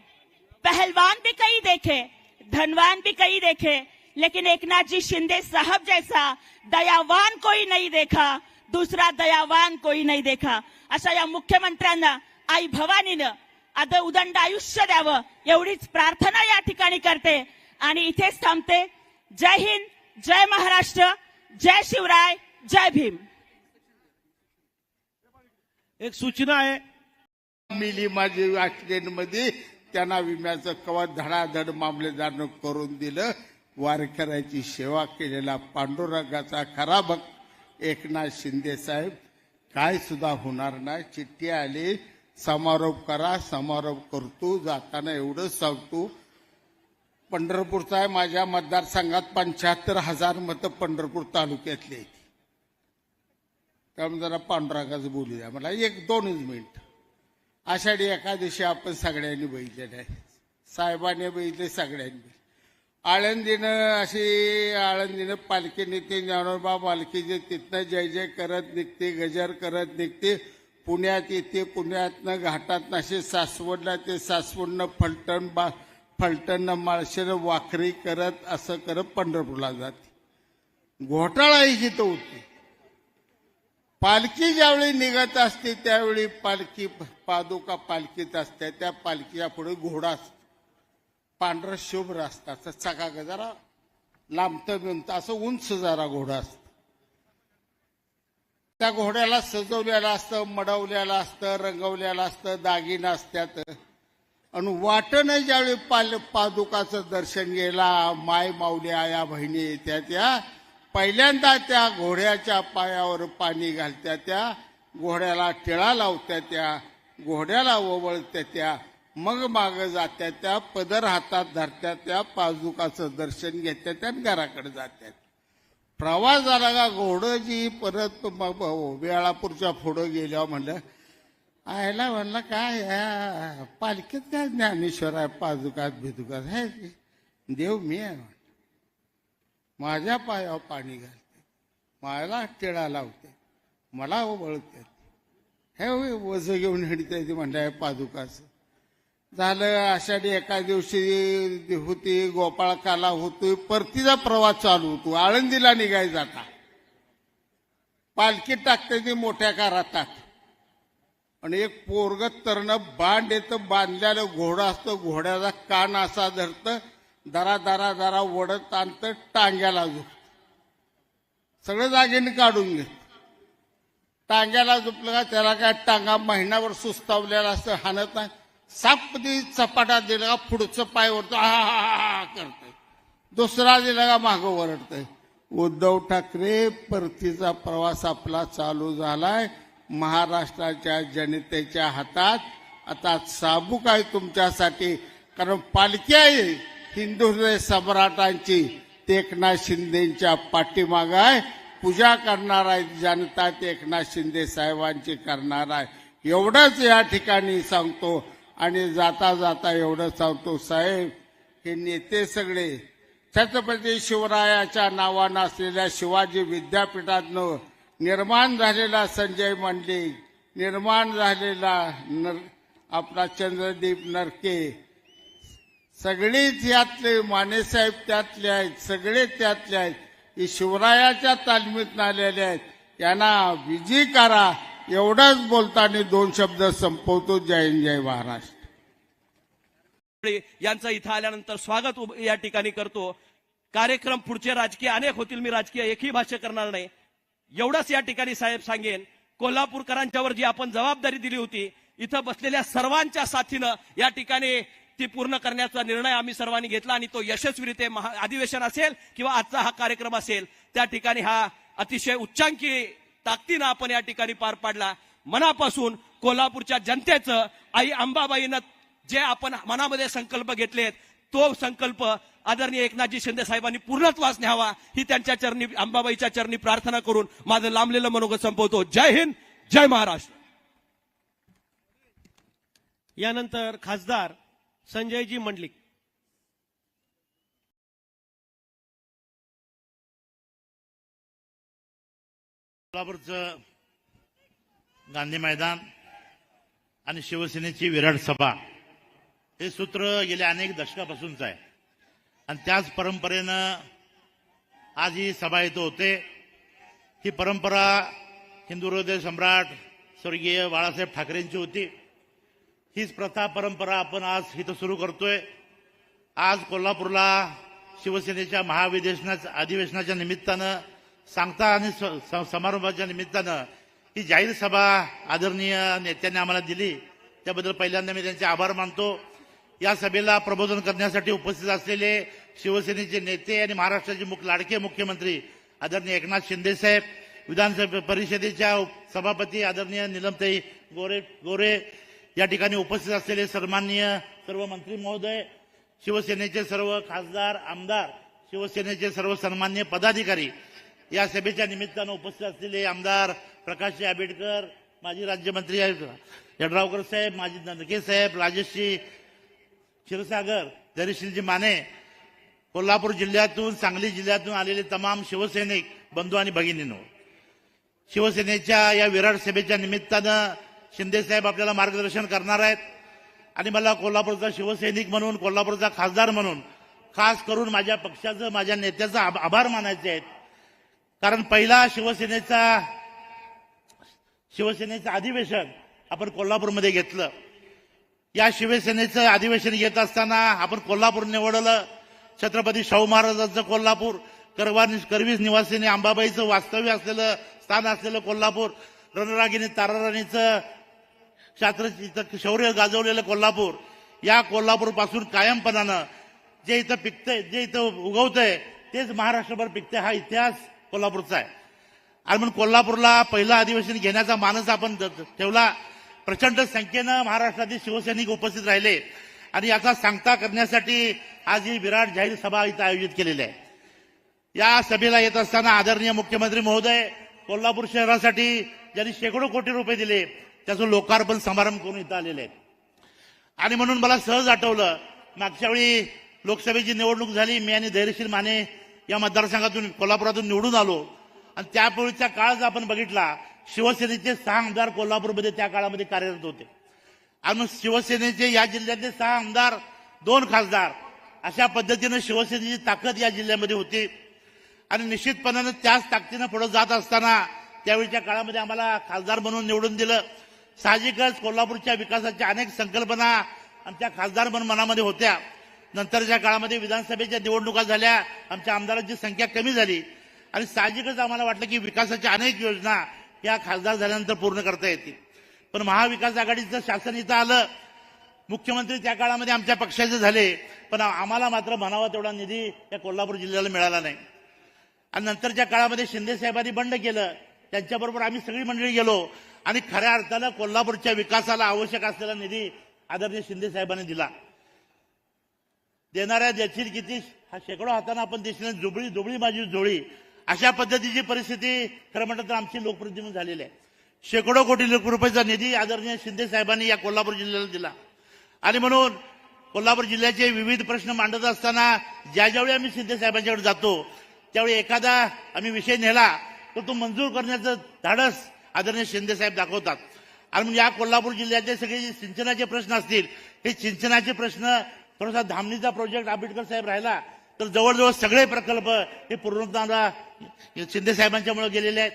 पहलवान भी कई देखे, धनवान भी कई देखे, लेकिन एकनाथ जी शिंदे साहब जैसा दयावान कोई नहीं देखा, दूसरा दयावान कोई नहीं देखा. अशा या मुख्यमंत्र्यांना आई भवानीनं आता उदंड आयुष्य द्यावं एवढीच प्रार्थना या ठिकाणी करते आणि इथेच थांबते. जय हिंद, जय महाराष्ट्र, जय शिवराय, जय भीम. एक सूचना आहे, मिली माझी ऍक्सिडेंटमध्ये त्यांना विम्याचं कवच धडाधड मामलेदारनं करून दिलं. वारकऱ्याची सेवा केलेला पांडुरंगाचा खरा भक्त एकनाथ शिंदे साहेब. काय सुद्धा होणार नाही. चिठ्ठी आली, समारोप करा. समारोप करतो. जाताना एवढंच सांगतो, पंढरपूरचा आहे. माझ्या मतदारसंघात 75,000 मतं पंढरपूर तालुक्यातली आहेत. त्यामुळे जरा पांडुरंगाचं बोलू द्या मला 1-2 मिनिट. आषाढी एकादशी आपण सगळ्यांनी बघितलेलं आहे, साहेबांनी बघितले, सगळ्यांनी. आळंदीनं पालखी निघते, ज्ञानोबा पालखीचे तिथनं जय जय करत निघते, गजर करत निघते, पुण्यात येते. पुण्यातनं घाटात असे सासवडला ते सासवडनं फलटणनं माळशेनं वाखरी करत असं करत पंढरपूरला जाते. घोटाळा इथं होते. पालखी ज्यावेळी निघत असते त्यावेळी पालखी पादुका पालखीत असते. त्या पालखीच्या पुढे घोडा असतो, पांढरा शुभ्र असतात, चका जरा लांबतं बिंबतं असं उंच जरा घोडा असतो. त्या घोड्याला सजवलेलं असतं, मडवलेलं असतं, रंगवलेलं असतं, दागिनं असतात. आणि वाटणं ज्यावेळी पादुकाचं दर्शन घ्यायला माय माऊली आया बहिणी येत्या, त्या पहिल्यांदा त्या घोड्याच्या पायावर पाणी घालत्या, त्या घोड्याला टिळा लावत्या, त्या घोड्याला ओवळत्या, त्या मग मागं जात्या, त्या पदर हातात धरत्या, त्या पादुकाचं दर्शन घेत्या, त्या घराकडे जात्यात. प्रवास झाला का घोडं जी परत वेळापूरच्या पुढं गेल्यावर म्हणलं, आयला म्हणलं काय पालखीत काय ज्ञानेश्वर आहे, पादुकात भिदुकात आहे, देव मी आहे. माझ्या पायावर पाणी घालते, मला टिळा लावते, मला ओळखते, हे वज घेऊन हिडते ते म्हणलं पादुकाचं. झालं. आषाढी एका दिवशी होती, गोपाळकाला होतोय, परतीचा प्रवास चालू होतो. आळंदीला निघायचा आता. पालखी टाकते ती मोठ्या कारातात आणि एक पोरग तरण बांध येतं, बांधलेलं घोडं असतं, घोड्याचा कान असा धरतं, दरा दरा दरा वडत आणतं, टांग्याला झुकत, सगळं जागेने काढून घेत. टांग्याला झुपलं का त्याला काय टांगा महिनाभर सुस्तावलेला असतं, हाणत नाही. सापदी चपाटा दिला का पुढचं पाय वरतो, हा करतंय. दुसरा दिला का मागं वरडतंय. उद्धव ठाकरे परतीचा प्रवास आपला चालू झालाय. महाराष्ट्राच्या जनतेच्या हातात आता चाबूक आहे तुमच्यासाठी. कारण पालखी आहे हिंदू हृदय सम्राटांची, ते एकनाथ शिंदेच्या पाठीमागं आहे. पूजा करणार आहे जनता, ते एकनाथ शिंदे साहेबांची करणार आहे. एवढंच या ठिकाणी सांगतो. आणि जाता जाता एवढं सांगतो, साहेब हे नेते सगळे छत्रपती शिवरायाच्या नावानं असलेल्या शिवाजी विद्यापीठातनं निर्माण झालेला संजय मंडलिक, निर्माण झालेला आपला चंद्रदीप नरके, सगळेच यातले, मानेसाहेब त्यातले आहेत, सगळे त्यातले आहेत. हे शिवरायाच्या तालमीत आलेले आहेत. यांना विजयी करा. एवढंच बोलताना 2 शब्द संपवतो. जय हिंद, जय महाराष्ट्र. यांचं इथं आल्यानंतर स्वागत या ठिकाणी करतो. कार्यक्रम पुढचे राजकीय अनेक होतील, मी राजकीय एकही भाष्य करणार नाही. एवढंच या ठिकाणी साहेब सांगेन, कोल्हापूरकरांच्यावर जी आपण जबाबदारी दिली होती, इथं बसलेल्या सर्वांच्या साथीनं या ठिकाणी ती पूर्ण करण्याचा निर्णय आम्ही सर्वांनी घेतला आणि तो यशस्वीरित्या अधिवेशन असेल किंवा आजचा हा कार्यक्रम असेल, त्या ठिकाणी हा अतिशय उच्चांकी ताकदीनं आपण या ठिकाणी पार पाडला. मनापासून कोल्हापूरच्या जनतेचं आई अंबाबाईनं जे आपण मनामध्ये संकल्प घेतलेत, तो संकल्प आदरणीय एकनाथजी शिंदे साहेबांनी पूर्णत्वास न्यावा ही त्यांच्या चरणी, अंबाबाईच्या चरणी प्रार्थना करून माझं लांबलेलं मनोगत संपवतो. जय हिंद, जय महाराष्ट्र. यानंतर खासदार संजयजी मंडलिक. कोल्हापूरचं गांधी मैदान आणि शिवसेनेची विराट सभा हे सूत्र गेल्या अनेक दशकापासूनच आहे आणि त्याच परंपरेनं आज ही सभा इथं होते. ही परंपरा हिंदू हृदय सम्राट स्वर्गीय बाळासाहेब ठाकरेंची होती. हीच प्रथा परंपरा आपण आज इथं सुरू करतोय. आज कोल्हापूरला शिवसेनेच्या अधिवेशनाच्या निमित्तानं, सांगता आणि समारंभाच्या निमित्तानं ही जाहीर सभा आदरणीय नेत्यांनी आम्हाला दिली. त्याबद्दल पहिल्यांदा मी त्यांचे आभार मानतो. या सभेला प्रबोधन करण्यासाठी उपस्थित असलेले शिवसेनेचे नेते आणि महाराष्ट्राचे लाडके मुख्यमंत्री आदरणीय एकनाथ शिंदे साहेब, विधान परिषदेच्या सभापती आदरणीय नीलमताई गोरे, या ठिकाणी उपस्थित असलेले सन्माननीय सर्व मंत्री महोदय, शिवसेनेचे सर्व खासदार, आमदार, शिवसेनेचे सर्व सन्माननीय पदाधिकारी, या सभेच्या निमित्तानं उपस्थित असलेले आमदार प्रकाशजी आंबेडकर, माजी राज्यमंत्री यड्रावकर साहेब, माजी नरके साहेब, राजेशजी क्षीरसागर, धैर्यशीलजी माने, कोल्हापूर जिल्ह्यातून, सांगली जिल्ह्यातून आलेले तमाम शिवसैनिक बंधू आणि भगिनींनो, शिवसेनेच्या या विराट सभेच्या निमित्तानं शिंदे साहेब आपल्याला मार्गदर्शन करणार आहेत आणि मला कोल्हापूरचा शिवसैनिक म्हणून, कोल्हापूरचा खासदार म्हणून खास करून माझ्या पक्षाचं, माझ्या नेत्याचं आभार मानायचे आहेत. कारण पहिला शिवसेनेचं अधिवेशन आपण कोल्हापूरमध्ये घेतलं. या शिवसेनेचं अधिवेशन घेत असताना आपण कोल्हापूर निवडलं. छत्रपती शाहू महाराजांचं कोल्हापूर, करवीस निवासिनी अंबाबाईचं वास्तव्य असलेलं स्थान असलेलं कोल्हापूर, रणरागिणी ताराराणीचं शौर्य गाजवलेलं कोल्हापूर, या कोल्हापूर पासून कायमपणानं जे इथं पिकतंय, जे इथं उगवतंय, तेच महाराष्ट्रभर पिकतंय. हा इतिहास कोल्हापूरचा आहे. आणि म्हणून कोल्हापूरला पहिलं अधिवेशन घेण्याचा मानस आपण ठेवला. प्रचंड संख्येनं महाराष्ट्रातील शिवसैनिक उपस्थित राहिले आणि याचा सांगता करण्यासाठी आज ही विराट जाहीर सभा इथं आयोजित केलेली आहे. या सभेला येत असताना आदरणीय मुख्यमंत्री महोदय कोल्हापूर शहरासाठी ज्यांनी शेकडो कोटी रुपये दिले, त्याचं लोकार्पण समारंभ करून इथं आलेले आहेत. आणि म्हणून मला सहज आठवलं, मागच्या वेळी लोकसभेची निवडणूक झाली, मी आणि धैर्यशील माने या मतदारसंघातून, कोल्हापुरातून निवडून आलो आणि त्यापूर्वीचा काळ जर आपण बघितला, शिवसेनेचे 6 आमदार कोल्हापूरमध्ये त्या काळामध्ये कार्यरत होते आणि शिवसेनेचे या जिल्ह्यातले 6 आमदार, 2 खासदार, अशा पद्धतीनं शिवसेनेची ताकद या जिल्ह्यामध्ये होती. आणि निश्चितपणानं त्याच ताकदीनं पुढे जात असताना त्यावेळीच्या काळामध्ये आम्हाला खासदार म्हणून निवडून दिलं. साहजिकच कोल्हापूरच्या विकासाच्या अनेक संकल्पना आमच्या खासदार म्हणून मनामध्ये होत्या. नंतरच्या काळामध्ये विधानसभेच्या निवडणुका झाल्या, आमच्या आमदारांची संख्या कमी झाली आणि साहजिकच आम्हाला वाटलं की विकासाच्या अनेक योजना या खासदार झाल्यानंतर पूर्ण करता येतील. पण महाविकास आघाडीचं शासन इथं आलं, मुख्यमंत्री त्या काळामध्ये आमच्या पक्षाचे झाले, पण आम्हाला मात्र म्हणावा तेवढा निधी या कोल्हापूर जिल्ह्याला मिळाला नाही. आणि नंतरच्या काळामध्ये शिंदे साहेबांनी बंड केलं, त्यांच्याबरोबर आम्ही सगळी मंडळी गेलो आणि खऱ्या अर्थानं कोल्हापूरच्या विकासाला आवश्यक असलेला निधी आदरणीय शिंदे साहेबांनी दिला. देणाऱ्या देशील किती, हा शेकडो हाताने आपण देशील, दुबळी माझी जोळी, अशा पद्धतीची परिस्थिती खरं म्हटलं तर आमची लोकप्रतिनिधी झालेली आहे. शेकडो कोटी रुपयाचा निधी आदरणीय शिंदे साहेबांनी या कोल्हापूर जिल्ह्याला दिला. आणि म्हणून कोल्हापूर जिल्ह्याचे विविध प्रश्न मांडत असताना ज्यावेळी आम्ही शिंदे साहेबांच्याकडे जातो त्यावेळी एखादा आम्ही विषय नेला तर तो मंजूर करण्याचं धाडस आदरणीय शिंदे साहेब दाखवतात. आणि म्हणजे या कोल्हापूर जिल्ह्याचे सगळे जे सिंचनाचे प्रश्न असतील हे सिंचनाचे प्रश्न थोडासा धामणीचा प्रोजेक्ट आंबेडकर साहेब राहिला तर जवळजवळ सगळे प्रकल्प हे पूर्णतः शिंदे साहेबांच्यामुळे गेलेले आहेत.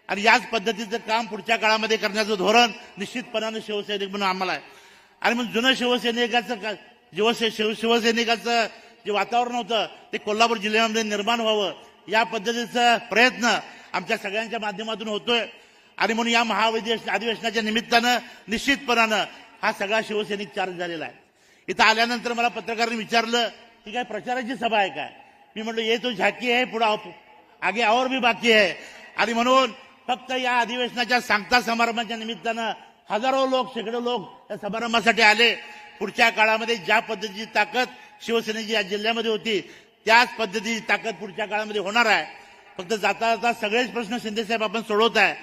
आणि याच पद्धतीचं काम पुढच्या काळामध्ये करण्याचं धोरण निश्चितपणानं शिवसैनिक म्हणून आम्हाला आहे. आणि मग जुनं शिवसैनिकाचं जे वातावरण होतं ते कोल्हापूर जिल्ह्यामध्ये निर्माण व्हावं या पद्धतीचा प्रयत्न आमच्या सगळ्यांच्या माध्यमातून होतोय. आणि म्हणून या अधिवेशनाच्या निमित्तानं निश्चितपणानं हा सगळा शिवसैनिक चार्ज झालेला आहे. इथं आल्यानंतर मला पत्रकारांनी विचारलं की काय प्रचाराची सभा आहे काय. मी म्हटलं ये तो झाकी आहे पुढे आगे और भी बाकी आहे. आणि म्हणून फक्त या अधिवेशनाच्या सांगता समारंभाच्या निमित्तानं हजारो लोक शेकडो लोक या समारंभासाठी आले. पुढच्या काळामध्ये ज्या पद्धतीची ताकद शिवसेनेची या जिल्ह्यामध्ये होती त्याच पद्धतीची ताकद पुढच्या काळामध्ये होणार आहे. फक्त जाता जाता सगळेच प्रश्न शिंदेसाहेब आपण सोडवत आहे.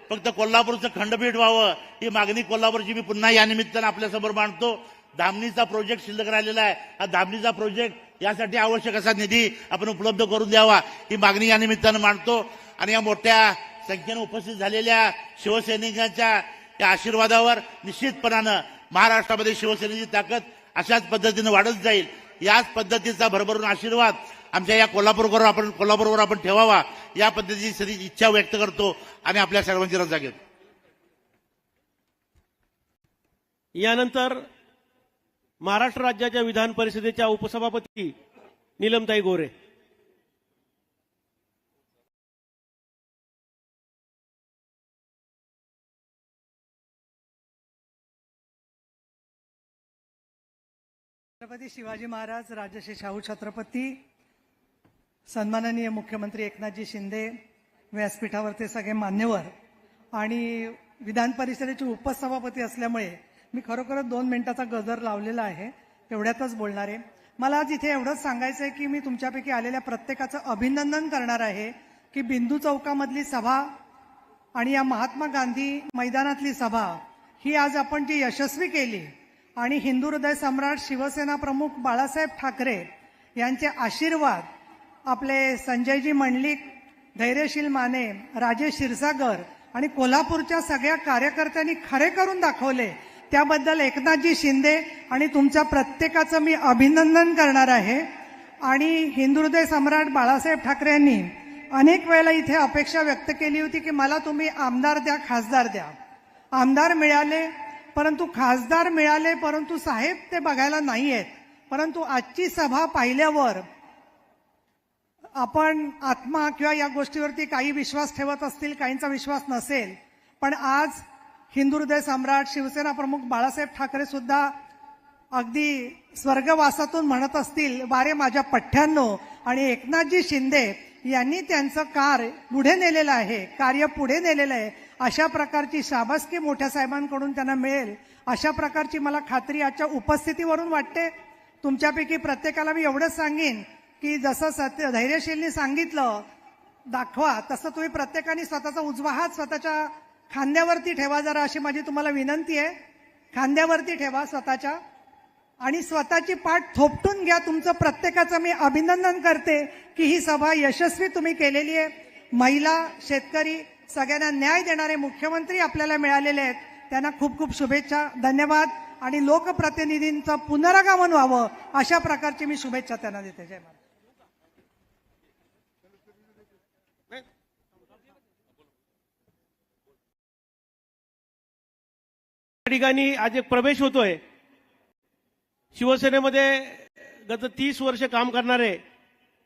फक्त कोल्हापूरचं खंडपीठ व्हावं ही मागणी कोल्हापूरची मी पुन्हा या निमित्तानं आपल्यासमोर मांडतो. धामणीचा प्रोजेक्ट शिल्लक राहिलेला आहे. हा धामणीचा प्रोजेक्ट यासाठी आवश्यक असा निधी आपण उपलब्ध करून द्यावा ही मागणी या निमित्तानं मांडतो. आणि या मोठ्या संख्येनं उपस्थित झालेल्या शिवसैनिकांच्या या आशीर्वादावर निश्चितपणानं महाराष्ट्रामध्ये शिवसेनेची ताकद अशाच पद्धतीनं वाढत जाईल. याच पद्धतीचा भरभरून आशीर्वाद आमच्या या कोल्हापूरवर आपण ठेवावा या पद्धतीची सदी इच्छा व्यक्त करतो आणि आपल्या सर्वांची रजा घेतो. यानंतर महाराष्ट्र राज्याच्या विधान परिषदेच्या उपसभापती नीलमताई गोरे. छत्रपती शिवाजी महाराज, राजर्षी शाहू छत्रपती, सन्माननीय मुख्यमंत्री एकनाथजी शिंदे, व्यासपीठावरचे सगळे मान्यवर आणि विधान परिषदेचे उपसभापती असल्यामुळे मी खरोखरच 2 मिनिटाचा गजर लावलेला आहे. एवढ्यातच बोलणार आहे. मला आज इथे एवढंच सांगायचं आहे की मी तुमच्यापैकी आलेल्या प्रत्येकाचं अभिनंदन करणार आहे की बिंदू चौकामधली सभा आणि या महात्मा गांधी मैदानातली सभा ही आज आपण जी यशस्वी केली आणि हिंदू हृदय सम्राट शिवसेना प्रमुख बाळासाहेब ठाकरे यांचे आशीर्वाद आपले संजयजी मंडलिक, धैर्यशील माने, राजेश क्षीरसागर आणि कोल्हापूरच्या सगळ्या कार्यकर्त्यांनी खरे करून दाखवले. त्याबद्दल एकनाथजी शिंदे आणि तुमच्या प्रत्येकाचं मी अभिनंदन करणार आहे. आणि हिंदू हृदय सम्राट बाळासाहेब ठाकरे यांनी अनेक वेळेला इथे अपेक्षा व्यक्त केली होती की मला तुम्ही आमदार द्या, खासदार द्या. आमदार मिळाले, परंतु खासदार मिळाले, परंतु साहेब ते बघायला नाही आहेत. परंतु आजची सभा पाहिल्यावर आपण आत्मा किंवा या गोष्टीवरती काही विश्वास ठेवत असतील, काहींचा विश्वास नसेल, पण आज हिंदू हृदय सम्राट शिवसेना प्रमुख बाळासाहेब ठाकरे सुद्धा अगदी स्वर्गवासातून म्हणत असतील वारे माझ्या पठ्ठ्यांनो. आणि एकनाथजी शिंदे यांनी त्यांचं कार्य पुढे नेलेलं आहे. अशा प्रकारची शाबासकी मोठ्या साहेबांकडून त्यांना मिळेल अशा प्रकारची मला खात्री आजच्या उपस्थितीवरून वाटते. तुमच्यापैकी प्रत्येकाला मी एवढंच सांगेन की जसं धैर्यशीलनी सांगितलं दाखवा, तसं तुम्ही प्रत्येकाने स्वतःचा उजवा हात स्वतःच्या खांद्यावरती ठेवा जरा, अशी माझी तुम्हाला विनंती आहे. खांद्यावरती ठेवा स्वतःच्या आणि स्वतःची पाठ थोपटून घ्या. तुमचं प्रत्येकाचं मी अभिनंदन करते की ही सभा यशस्वी तुम्ही केलेली आहे. महिला, शेतकरी सगळ्यांना न्याय देणारे मुख्यमंत्री आपल्याला मिळालेले आहेत. त्यांना खूप खूप शुभेच्छा, धन्यवाद. आणि लोकप्रतिनिधींचं पुनरागमन व्हावं अशा प्रकारची मी शुभेच्छा त्यांना देते. जय महाराज. या ठिकाणी आज एक प्रवेश होतोय. शिवसेनेमध्ये गत 30 वर्ष काम करणारे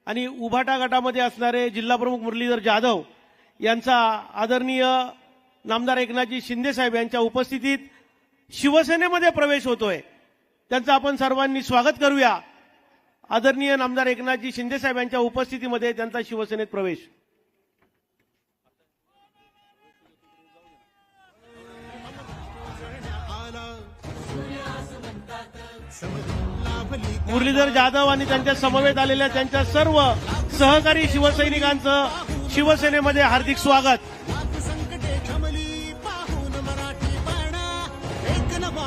आणि उभाटा गटामध्ये असणारे जिल्हा प्रमुख मुरलीधर जाधव यांचा आदरणीय नामदार एकनाथजी शिंदे साहेब यांच्या उपस्थितीत शिवसेनेमध्ये प्रवेश होतोय. त्यांचं आपण सर्वांनी स्वागत करूया. आदरणीय नामदार एकनाथजी शिंदे साहेब यांच्या उपस्थितीमध्ये त्यांचा शिवसेनेत प्रवेश. मुरलीधर जाधव आणि त्यांच्या समवेत आलेल्या त्यांच्या सर्व सहकारी शिवसैनिकांचं शिवसेनेमध्ये हार्दिक स्वागत.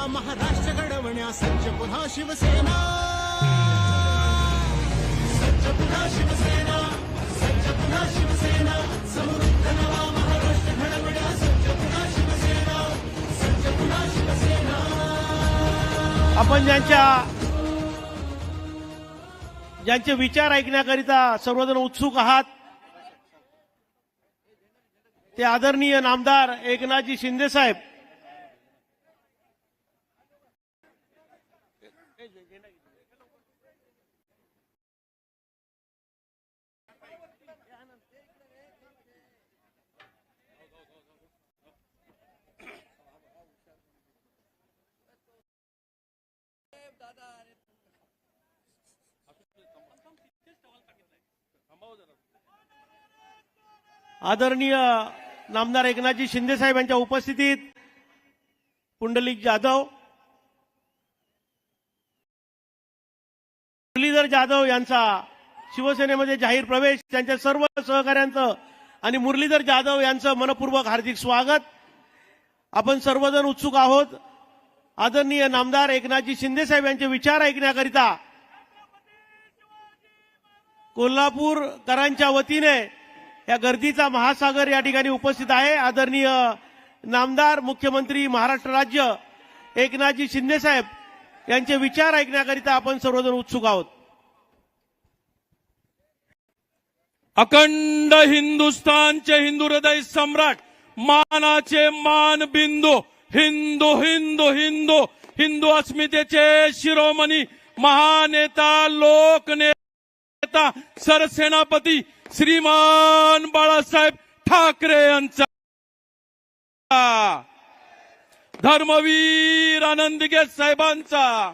महाराष्ट्र घडवण घडवण्या सज्ज पुन्हा शिवसेना, सज्ज पुन्हा शिवसेना, सज्ज पुन्हा शिवसेना, समृद्ध नवा महाराष्ट्र घडवण्या सज्ज पुन्हा शिवसेना, सज्ज पुन्हा शिवसेना. आपण ज्यांचे विचार ऐकण्याकरिता सर्वजण उत्सुक आहात ते आदरणीय नामदार एकनाथजी शिंदे साहेब. आदरणीय नामदार एकनाथजी शिंदे साहेब यांच्या उपस्थितीत पुंडलिक जाधव, मुरलीधर जाधव यांचा शिवसेनेमध्ये जाहीर प्रवेश, त्यांच्या सर्व सहकाऱ्यांचं आणि मुरलीधर जाधव यांचं मनपूर्वक हार्दिक स्वागत. आपण सर्वजण उत्सुक आहोत आदरणीय नामदार एकनाथजी शिंदे साहेब यांचे विचार ऐकण्याकरिता. कोल्हापूरकरांच्या वतीने या गर्दीचा महासागर या ठिकाणी उपस्थित आहे. आदरणीय नामदार मुख्यमंत्री महाराष्ट्र राज्य एकनाथजी शिंदे साहेब यांचे विचार ऐकण्याकरिता आपण सर्वजण उत्सुक आहोत. अखंड हिंदुस्थानचे हिंदू हृदय सम्राट, मानाचे मान बिंदू, हिंदू हिंदू हिंदू हिंदू अस्मितेचे शिरोमणी, महानेता लोकनेता सरसेनापती श्रीमान बाळासाहेब ठाकरे यांचा, धर्मवीर आनंदगे साहेबांचा,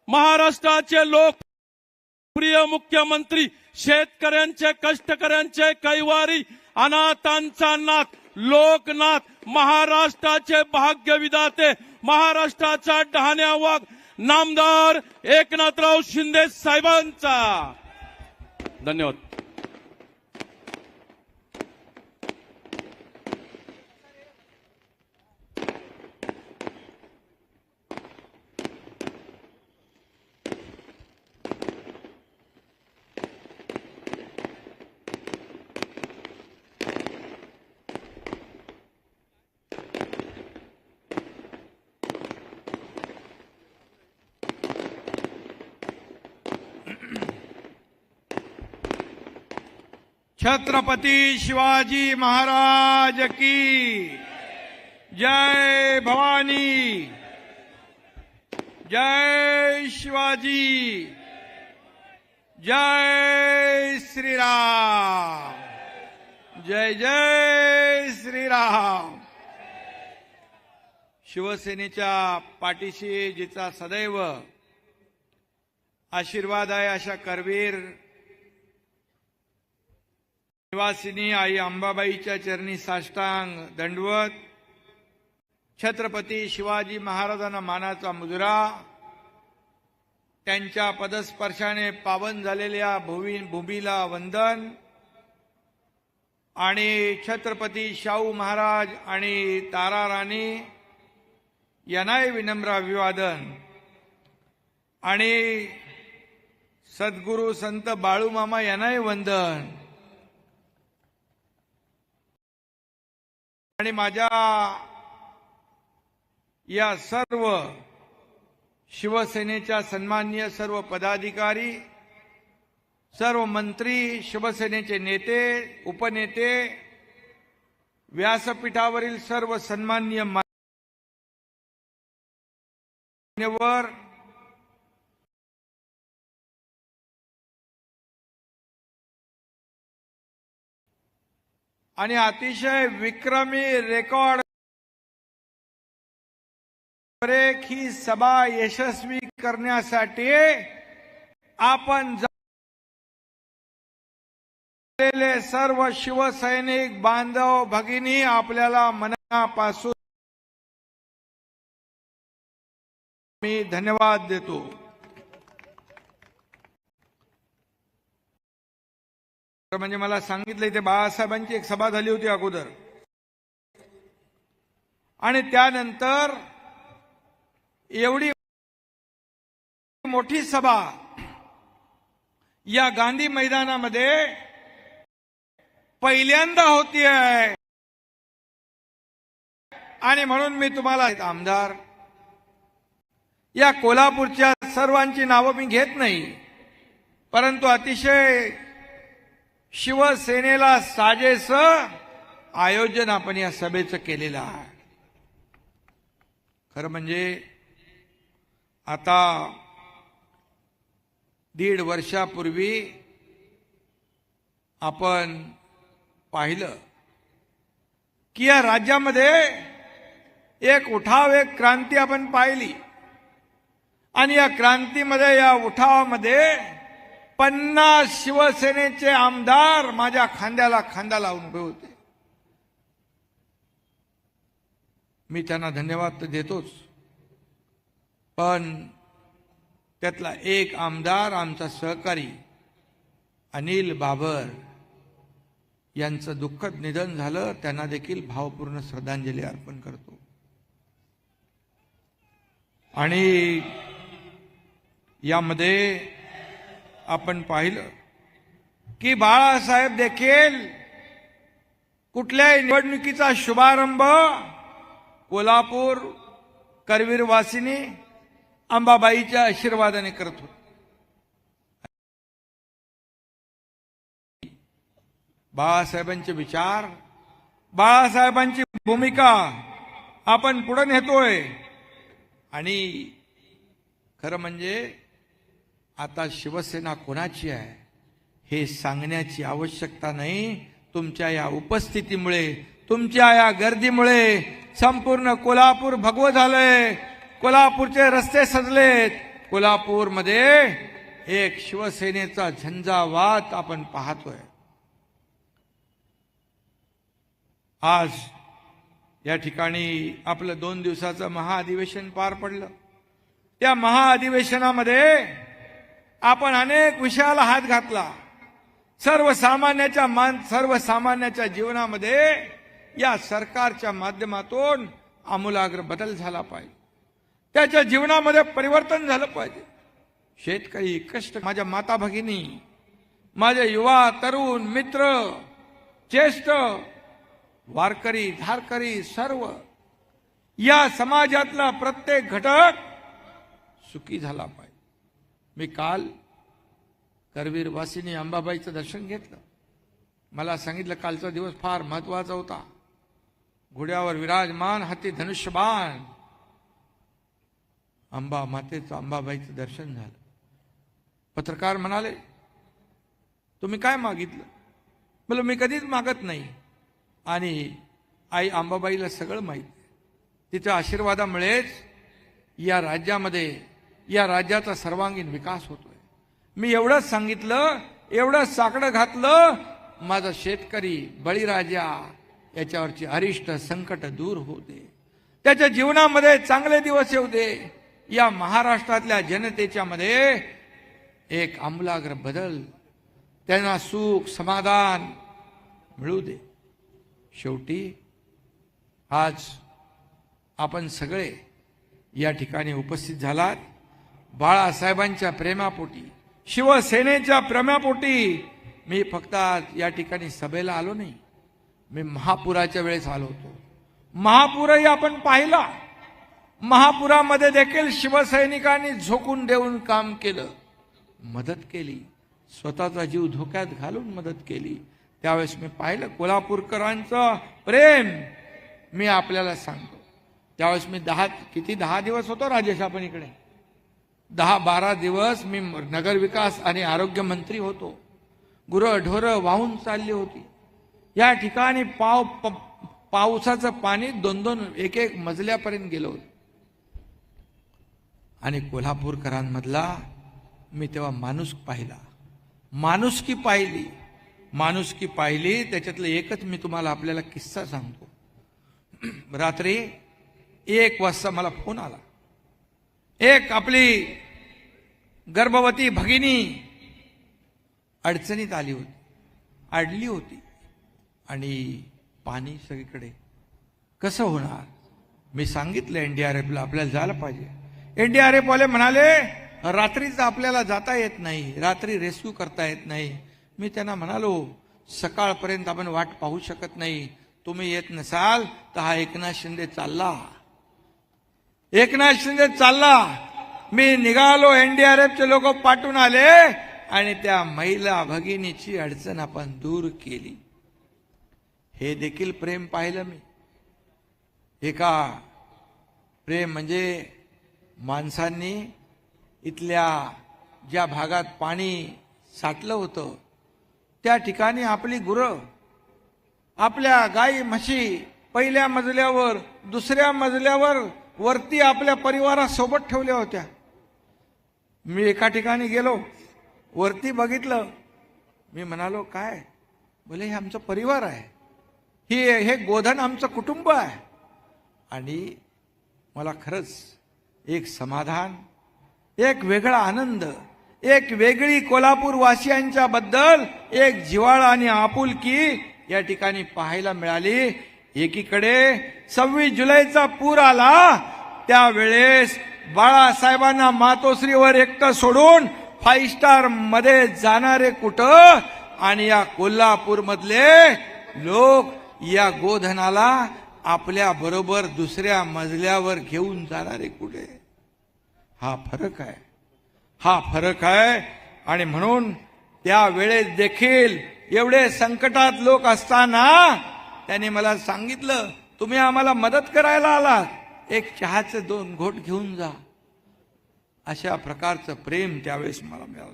महाराष्ट्राचे लोकप्रिय मुख्यमंत्री, शेतकऱ्यांचे कष्टकऱ्यांचे कैवारी, अनाथांचा नाथ, लोकनाथ, महाराष्ट्राचे भाग्यविधाते, महाराष्ट्राचा डहाण्या वाघ नामदार एकनाथराव शिंदे साहेबांचा. धन्यवाद. छत्रपती शिवाजी महाराज की जय. भवानी, जय शिवाजी, जय श्रीराम, जय जय श्रीराम. शिवसेनेच्या पाठीशी जिचा सदैव आशीर्वाद आहे अशा करवीर निवासिनी आई अंबाबाईच्या चरणी साष्टांग दंडवत. छत्रपती शिवाजी महाराजांना मानाचा मुजरा, त्यांच्या पदस्पर्शाने पावन झालेल्या भूमीला वंदन आणि छत्रपती शाहू महाराज आणि तारा राणी यांनाही विनम्र अभिवादन आणि सद्गुरू संत बाळूमामा यांनाही वंदन. आणि माझ्या या सर्व शिवसेनेच्या सन्माननीय सर्व पदाधिकारी, सर्व मंत्री, शिवसेनेचे नेते, उपनेते, व्यासपीठावरील सर्व सन्माननीय मान्यवर, आणि अतिशय विक्रमी रेकॉर्ड ही सभा यशस्वी करण्यासाठी आपण झालेले सर्व शिवसैनिक बांधव भगिनी आपल्याला मनापासून मी धन्यवाद देतो. म्हणजे मला सांगितलं इथे बाळासाहेबांची एक सभा झाली होती अगोदर आणि त्यानंतर एवढी मोठी सभा या गांधी मैदानामध्ये पहिल्यांदा होती आहे आणि म्हणून मी तुम्हाला आमदार या कोल्हापूरच्या सर्वांची नावं मी घेत नाही, परंतु अतिशय शिवसेनेला साजेस आयोजन आपण या सभेचं केलेलं आहे. खरं म्हणजे आता 1.5 वर्षापूर्वी आपण पाहिलं की या राज्यामध्ये एक उठाव, एक क्रांती आपण पाहिली आणि या क्रांतीमध्ये, या उठावामध्ये 50 शिवसेनेचे आमदार माझ्या खांद्याला खांदा लावून उभे होते. मी त्यांना धन्यवाद तर देतोच, पण त्यातला एक आमदार आमचा सहकारी अनिल बाबर यांचं दुःखद निधन झालं. त्यांना देखील भावपूर्ण श्रद्धांजली अर्पण करतो. आणि यामध्ये आपण पाहिलं की बाळासाहेब देखील कुठल्याही निवडणुकीचा शुभारंभ कोल्हापूर करवीर वासिनी अंबाबाईच्या आशीर्वादाने करत होते. बाळासाहेबांचे विचार, बाळासाहेबांची भूमिका आपण पुढे नेतोय. आणि खरं म्हणजे आता शिवसेना कोणाची आहे हे सांगण्याची आवश्यकता नाही. तुमच्या या उपस्थितीमुळे, तुमच्या या गर्दीमुळे संपूर्ण कोल्हापूर भगवं झालंय. कोल्हापूरचे रस्ते सजलेत. कोल्हापूरमध्ये एक शिवसेनेचा झंझावात आपण पाहतोय. आज या ठिकाणी आपलं 2 दिवसाचं महाअधिवेशन पार पडलं. त्या महाअधिवेशनामध्ये आपण अनेक विषयाला हात घातला. सर्वसामान्याच्या जीवनामध्ये या सरकारच्या माध्यमातून आमूलाग्र बदल झाला पाहिजे. त्याच्या जीवनामध्ये परिवर्तन झालं पाहिजे. शेतकरी, कष्ट, माझ्या माता भगिनी, माझे युवा तरुण मित्र, ज्येष्ठ, वारकरी, धारकरी, सर्व या समाजातला प्रत्येक घटक सुखी झाला पाहिजे. मी काल करवीर वासिनी अंबाबाईचं दर्शन घेतलं. मला सांगितलं कालचा दिवस फार महत्वाचा होता. घोड्यावर विराजमान, हाती धनुष्यबाण, अंबा मातेचं, अंबाबाईचं दर्शन झालं. पत्रकार म्हणाले, तुम्ही काय मागितलं? बोल, मी कधीच मागत नाही आणि आई अंबाबाईला सगळं माहीत. तिच्या आशीर्वादामुळेच या राज्यामध्ये, या राज्याचा सर्वांगीण विकास होतोय. मी एवढंच सांगितलं, एवढंच साकडं घातलं, माझा शेतकरी बळीराजा याच्यावरची अरिष्ट संकट दूर होऊ दे, त्याच्या जीवनामध्ये चांगले दिवस येऊ दे. या महाराष्ट्रातल्या जनतेच्या मध्ये एक आमूलाग्र बदल, त्यांना सुख समाधान मिळू दे. शेवटी आज आपण सगळे या ठिकाणी उपस्थित झालात बाळासाहेबांच्या प्रेमापोटी, शिवसेनेच्या प्रेमापोटी. मी फक्त आज या ठिकाणी सभेला आलो नाही, मी महापुराच्या वेळेस आलो होतो. महापूरही आपण पाहिला. महापुरामध्ये देखील शिवसैनिकांनी झोकून देऊन काम केलं, मदत केली, स्वतःचा जीव धोक्यात घालून मदत केली. त्यावेळेस मी पाहिलं कोल्हापूरकरांचं प्रेम. मी आपल्याला सांगतो, त्यावेळेस मी 10 दिवस होतो राजेश आपण इकडे, 10-12 दिवस मी नगरविकास आणि आरोग्य मंत्री होतो. गुरं ढोरं वाहून चालली होती. या ठिकाणी पावसाचं पाणी 2-2, 1-1 मजल्यापर्यंत गेलं होतं. आणि कोल्हापूरकरांमधला मी तेव्हा माणूस पाहिला, माणुसकी पाहिली. त्याच्यातलं एकच मी तुम्हाला आपल्याला किस्सा सांगतो. रात्री 1 वाजता मला फोन आला. एक आपली गर्भवती भगिनी अडचणीत आली होती, अडली होती आणि पाणी सगळीकडे. कसं होणार? मी सांगितलं NDRFला आपल्याला जायला पाहिजे. एनडीआरएफ वाले म्हणाले रात्रीचं आपल्याला जाता येत नाही, रात्री रेस्क्यू करता येत नाही. मी त्यांना म्हणालो सकाळपर्यंत आपण वाट पाहू शकत नाही, तुम्ही येत नसाल तर हा एकनाथ शिंदे चालला. एकनाथ शिंदे चालला. मी निघालो, एनडीआरएफचे लोक पाठवून आले आणि त्या महिला भगिनीची अडचण आपण दूर केली. हे देखील प्रेम पाहिलं मी. एका प्रेम म्हणजे माणसांनी इथल्या ज्या भागात पाणी साठलं होतं त्या ठिकाणी आपली गुरं, आपल्या गाई म्हशी पहिल्या मजल्यावर, दुसऱ्या मजल्यावर, वरती आपल्या परिवारासोबत ठेवल्या होत्या. मी एका ठिकाणी गेलो, वरती बघितलं. मी म्हणालो काय? बोले हे आमचा परिवार आहे, हे गोधन आमचं कुटुंब आहे. आणि मला खरंच एक समाधान, एक वेगळा आनंद, एक वेगळी कोल्हापूर वासियांच्या बद्दल एक जिव्हाळा आणि आपुलकी या ठिकाणी पाहायला मिळाली. एकीकडे 26 जुलैचा पूर आला, त्यावेळेस बाळासाहेबांना मातोश्रीवर एकटं सोडून 5 स्टार मध्ये जाणारे कुठं, आणि या कोल्हापूर मधले लोक या गोधनाला आपल्या बरोबर दुसऱ्या मजल्यावर घेऊन जाणारे कुठे. हा फरक आहे, हा फरक आहे. आणि म्हणून त्या वेळेस देखील एवढे संकटात लोक असताना त्यांनी मला सांगितलं तुम्ही आम्हाला मदत करायला आलात, एक चहाचे 2 घोट घेऊन जा. अशा प्रकारचं प्रेम त्यावेळेस मला मिळालं.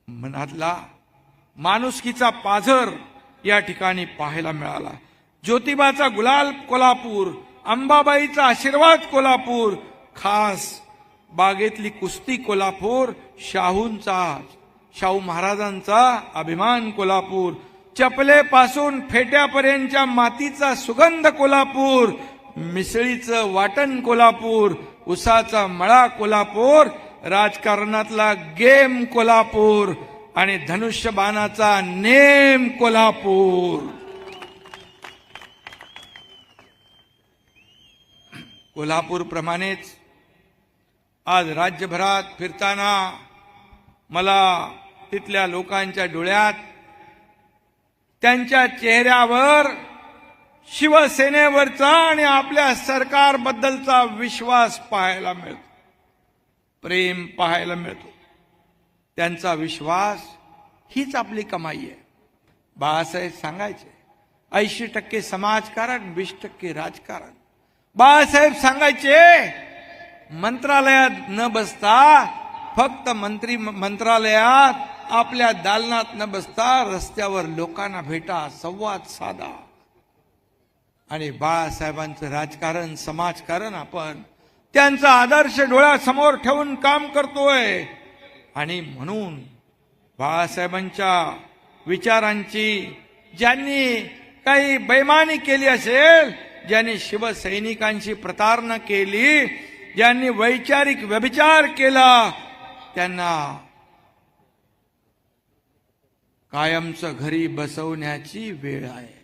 मनातला माणुसकीचा पाझर या ठिकाणी पाहायला मिळाला. ज्योतिबाचा गुलाल कोल्हापूर, अंबाबाईचा आशीर्वाद कोल्हापूर, खास बागेतली कुस्ती कोल्हापूर, शाहू महाराजांचा अभिमान कोल्हापूर, चपलेपासून फेट्यापर्यंतच्या मातीचा सुगंध कोल्हापूर, मिसळीचं वाटण कोल्हापूर, उसाचा मळा कोल्हापूर, राजकारणातला गेम कोल्हापूर आणि धनुष्यबाणाचा नेम कोल्हापूर. कोल्हापूर प्रमाणेच आज राज्यभरात फिरताना मला तिथल्या लोकांच्या डोळ्यात, त्यांच्या चेहऱ्यावर शिवसेनेवरचा आणि आपल्या सरकारबद्दलचा विश्वास पाहायला मिळतो, प्रेम पाहायला मिळतो. त्यांचा विश्वास हीच आपली कमाई आहे. बाळासाहेब सांगायचे 80% समाजकारण, 20% राजकारण. बाळासाहेब सांगायचे मंत्रालयात न बसता, फक्त मंत्रालयात आपल्या दालनात न बसता रस्त्यावर लोकांना भेटा, संवाद साधा. आणि बाळासाहेबांचं राजकारण, समाजकारण आपण त्यांचा आदर्श डोळ्यासमोर ठेवून काम करतोय. आणि म्हणून बाळासाहेबांच्या विचारांची ज्यांनी काही बेईमानी केली असेल, ज्यांनी शिवसैनिकांची प्रतारणा केली, ज्यांनी वैचारिक व्यभिचार केला, त्यांना कायमचं घरी बसवण्याची वेळ आहे.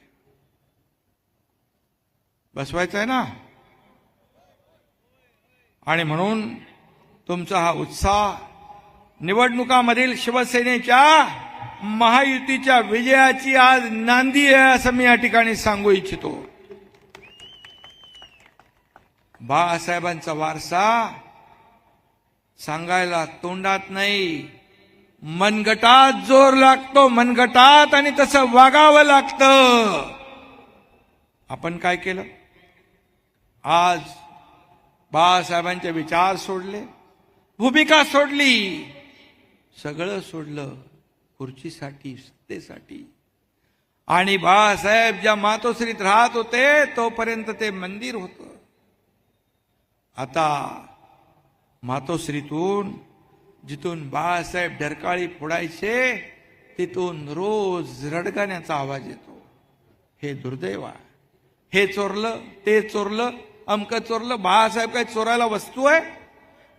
बसवायचं आहे ना. आणि म्हणून तुमचा हा उत्साह निवडणुकामधील शिवसेनेच्या महायुतीच्या विजयाची आज नांदी आहे असं मी या ठिकाणी सांगू इच्छितो. बाळासाहेबांचा वारसा सांगायला तोंडात नाही, मनगटात जोर लागतो, मनगटात, आणि तसं वागावं लागतं. आपण काय केलं? आज बाळासाहेबांचे विचार सोडले, भूमिका सोडली, सगळं सोडलं खुर्चीसाठी, सत्तेसाठी. आणि बाळासाहेब ज्या मातोश्रीत राहत होते तोपर्यंत ते मंदिर होतं. आता मातोश्रीतून, जिथून बाळासाहेब डरकाळी फोडायचे, तिथून रोज रडगाण्याचा आवाज येतो. हे दुर्दैव आहे. हे चोरलं, ते चोरलं, अमकं चोरलं. बाळासाहेब काय चोरायला वस्तू आहे?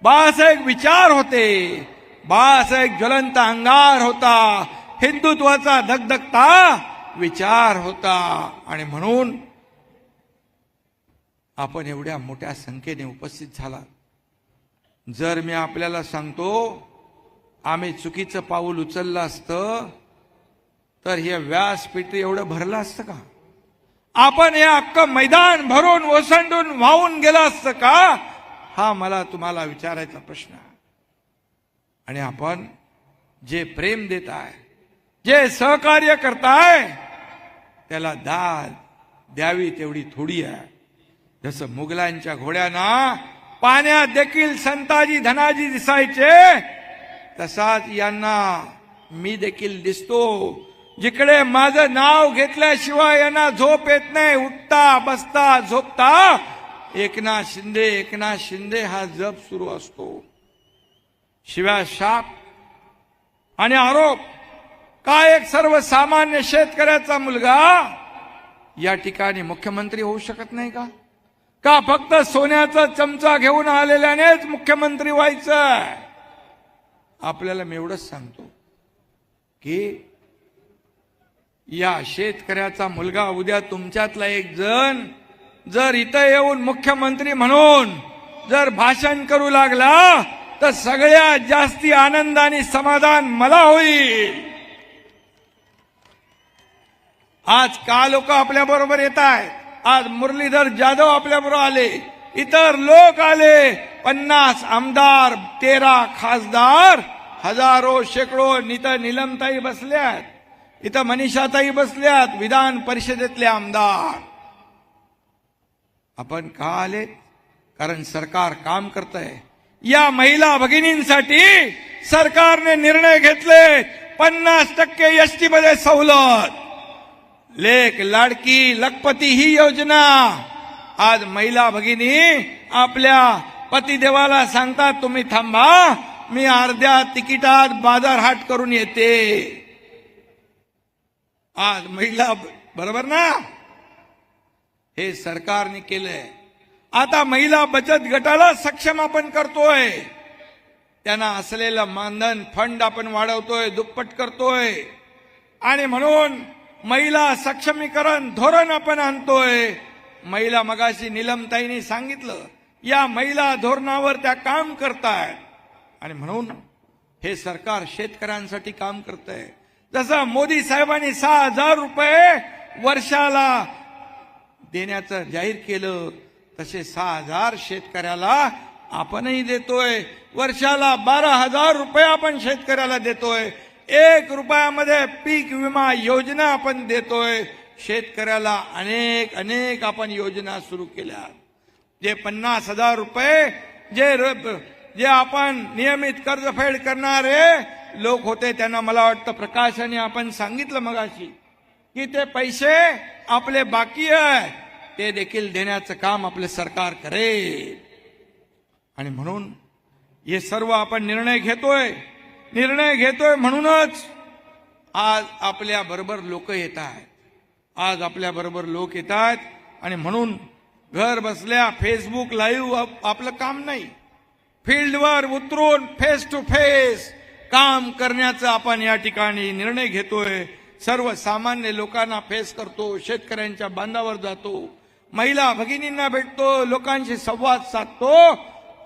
बाळासाहेब विचार होते, बाळासाहेब ज्वलंत अंगार होता, हिंदुत्वाचा धगधगता विचार होता. आणि म्हणून आपण एवढ्या मोठ्या संख्येने उपस्थित झाला. जर मी आपल्याला सांगतो आम्ही चुकीचं पाऊल उचललं असतं तर हे व्यासपीठ एवढं भरलं असतं का? आपण हे अख्खं मैदान भरून ओसंडून वाहून गेलं असतं का? हा मला तुम्हाला विचारायचा प्रश्न आहे. आणि आपण जे प्रेम देत आहे, जे सहकार्य करताय, त्याला दाद द्यावी तेवढी थोडी आहे. जसं मुघलांच्या घोड्यांना पाण्यात देखील संताजी धनाजी दिसायचे, तसाच यांना मी देखील दिसतो. जिकडे माझं नाव घेतल्याशिवाय यांना झोप येत नाही. उठता बसता झोपता एकनाथ शिंदे एकनाथ शिंदे हा जप सुरू असतो. शिव्या शाप आणि आरोप. काय एक सर्वसामान्य शेतकऱ्याचा मुलगा या ठिकाणी मुख्यमंत्री होऊ शकत नाही का? का फक्त सोन्याचा चमचा घेऊन आलेल्यानेच मुख्यमंत्री व्हायचं? आपल्याला मी एवढंच सांगतो की या शेतकऱ्याचा मुलगा उद्या तुमच्यातला एक जण जर इथं येऊन मुख्यमंत्री म्हणून जर भाषण करू लागला तर सगळ्यात जास्ती आनंद आणि समाधान मला होईल. आज का लोक आपल्या बरोबर येत आहेत. आज मुरलीधर जाधव आपल्या बरोबर आले, इतर लोक आले, 50 आमदार, 13 खासदार, हजारो शेकडो. इथं नीलमताई बसल्यात, इथं मनीषाताई बसल्यात, विधान परिषदेतले आमदार. आपण का आले? कारण सरकार काम करतंय. या महिला भगिनींसाठी सरकारने निर्णय घेतले 50% एसटी मध्ये सवलत. लेक लाडकी लखपती ही योजना. आज महिला भगिनी आपल्या पतिदेवाला सांगतात तुम्ही थांबा, मी अर्ध्या तिकिटात बाजार हाट करून येते. आज महिला बरोबर ना? हे सरकारने केलंय. आता महिला बचत गटाला सक्षम आपण करतोय. त्यांना असलेलं मानधन फंड आपण वाढवतोय, दुप्पट करतोय. आणि म्हणून महिला सक्षमीकरण धोरण आपण आणतोय. महिला मगाशी नीलमताईंनी सांगितलं, या महिला धोरणावर त्या काम करतायत. आणि म्हणून हे सरकार शेतकऱ्यांसाठी काम करतंय. जसं मोदी साहेबांनी 6,000 रुपये वर्षाला देण्याचं जाहीर केलं, तसे 6,000 शेतकऱ्याला आपणही देतोय. वर्षाला 12,000 रुपये आपण शेतकऱ्याला देतोय. 1 रुपयामध्ये पीक विमा योजना आपण देतोय. शेतकऱ्याला अनेक अनेक आपण योजना सुरू केल्या. जे 50,000 रुपये जे आपण नियमित कर्जफेड करणारे लोक होते, त्यांना मला वाटतं प्रकाशाने आपण सांगितलं मगाशी की ते पैसे आपले बाकी आहे, ते देखील देण्याचं काम आपले सरकार करेल. आणि म्हणून हे सर्व आपण निर्णय घेतोय म्हणूनच आज आपल्या बरोबर लोक येत आहेत. आज आपल्या बरोबर लोक येत आहेत. आणि म्हणून घर बसल्या फेसबुक लाईव्ह आपलं काम नाही. फील्डवर उतरून फेस टू फेस काम करण्याचा आपण या ठिकाणी निर्णय घेतोय. सर्वसामान्य लोकांना फेस करतो, शेतकऱ्यांच्या बांधावर जातो, महिला भगिनींना भेटतो, लोकांशी संवाद साधतो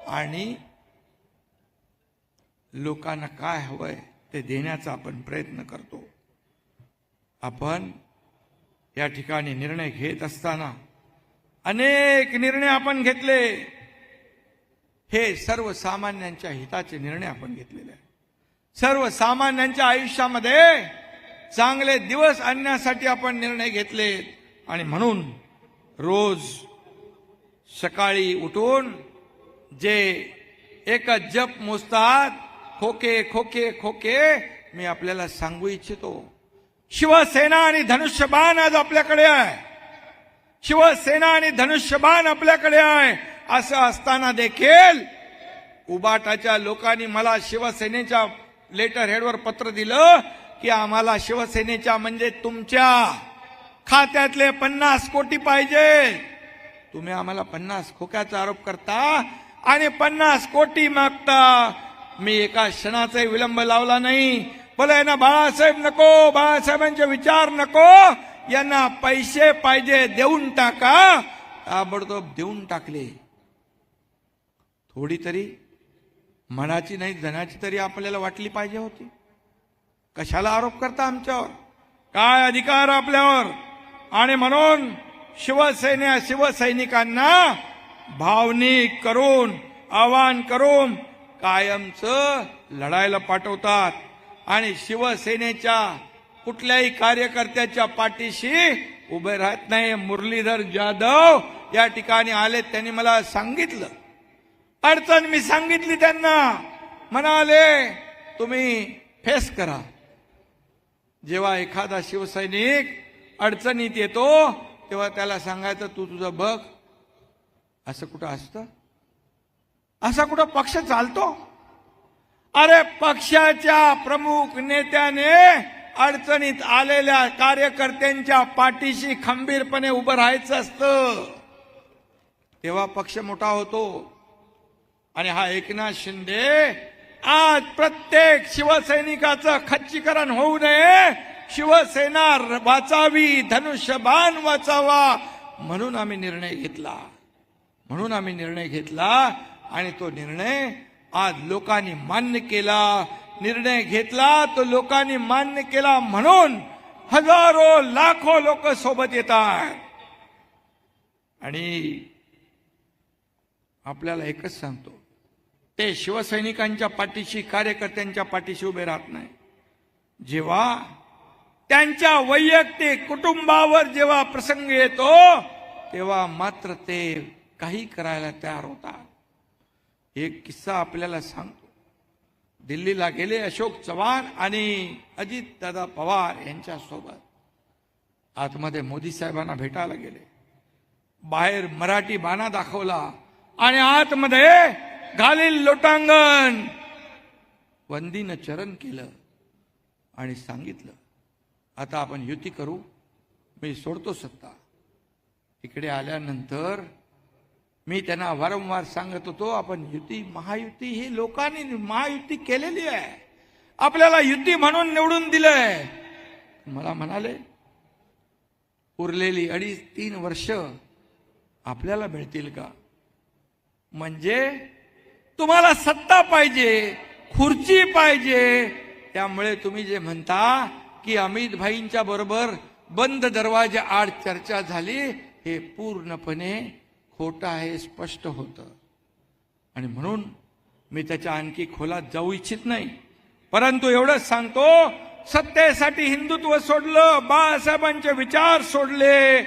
आणि लोकांना काय हवंय ते देण्याचा आपण प्रयत्न करतो. आपण या ठिकाणी निर्णय घेत असताना अनेक निर्णय आपण घेतले. हे सर्वसामान्यांच्या हिताचे निर्णय आपण घेतलेले आहेत. सर्वसामान्यांच्या आयुष्यामध्ये चांगले दिवस आणण्यासाठी आपण निर्णय घेतले. आणि म्हणून रोज सकाळी उठून जे एकच जप मोजतात, खोके खोके खोके, मी आपल्याला सांगू इच्छितो, शिवसेना आणि धनुष्यबाण आज आपल्याकडे आहे. शिवसेना आणि धनुष्यबाण आपल्याकडे आहे. असं असताना देखील उबाटाच्या लोकांनी मला शिवसेनेच्या लेटर हेडवर पत्र दिलं की आम्हाला शिवसेनेच्या म्हणजे तुमच्या खात्यातले 50 कोटी पाहिजे. तुम्ही आम्हाला 50 खोक्याचा आरोप करता आणि 50 कोटी मागता. मी एका क्षणाचाही विलंब लावला नाही. बोला यांना बाळासाहेब नको, बाळासाहेबांचे विचार नको, यांना पैसे पाहिजे देऊन टाका. ताबडतोब देऊन टाकले. थोडी तरी मनाची नाही धनाची तरी आपल्याला वाटली पाहिजे होती. कशाला आरोप करता आमच्यावर? काय अधिकार आपल्यावर? आणि म्हणून शिवसैनिकांना भावनिक करून आवाहन करून कायमचं लढायला पाठवतात आणि शिवसेनेच्या कुठल्याही कार्यकर्त्याच्या पाठीशी उभे राहत नाही. मुरलीधर जाधव या ठिकाणी आले, त्यांनी मला सांगितलं अडचण, मी सांगितली त्यांना, म्हणाले तुम्ही फेस करा. जेव्हा एखादा शिवसैनिक अडचणीत येतो तेव्हा त्याला सांगायचं तू तुझं बघ. असं कुठं असतं? असा कुठं पक्ष चालतो? अरे पक्षाच्या प्रमुख नेत्याने अडचणीत आलेल्या कार्यकर्त्यांच्या पाठीशी खंबीरपणे उभं राहायचं असतं, तेव्हा पक्ष मोठा होतो. आणि हा एकनाथ शिंदे आज प्रत्येक शिवसैनिकाचं खच्चीकरण होऊ नये, शिवसेना वाचावी, धनुष्यबाण वाचावा, म्हणून आम्ही निर्णय घेतला आणि तो निर्णय आज लोकांनी मान्य केला. निर्णय घेतला तो लोकांनी मान्य केला म्हणून हजारो लाखो लोक सोबत येतात. आणि आपल्याला एकच सांगतो, ते शिवसैनिकांच्या पाठीशी, कार्यकर्त्यांच्या पाठीशी उभे राहत नाही. जेव्हा त्यांच्या वैयक्तिक कुटुंबावर जेव्हा प्रसंग येतो तेव्हा मात्र ते काही करायला तयार होतात. एक किस्सा आपल्याला सांगतो. दिल्लीला गेले अशोक चव्हाण आणि अजितदादा पवार यांच्यासोबत. आतमध्ये मोदी साहेबांना भेटायला गेले. बाहेर मराठी बाणा दाखवला आणि आतमध्ये घालील लोटांगण वंदीनं चरण केलं आणि सांगितलं आता आपण युती करू, मी सोडतो सत्ता. इकडे आल्यानंतर मी त्यांना वारंवार सांगत होतो आपण युती, महायुती ही लोकांनी महायुती केलेली आहे, आपल्याला युती म्हणून निवडून दिलंय. मला म्हणाले उरलेली 2.5-3 वर्ष आपल्याला मिळतील का? म्हणजे तुम्हाला सत्ता पाहिजे, खुर्ची पाहिजे, त्यामुळे तुम्ही जे म्हणता की अमित भाईंच्या बरोबर बंद दरवाजा आड चर्चा झाली, हे पूर्णपणे खोटं आहे, स्पष्ट होतं. आणि म्हणून मी त्याच्या आणखी खोलात जाऊ इच्छित नाही. परंतु एवढंच सांगतो, सत्तेसाठी हिंदुत्व सोडलं, बाळासाहेबांचे विचार सोडले,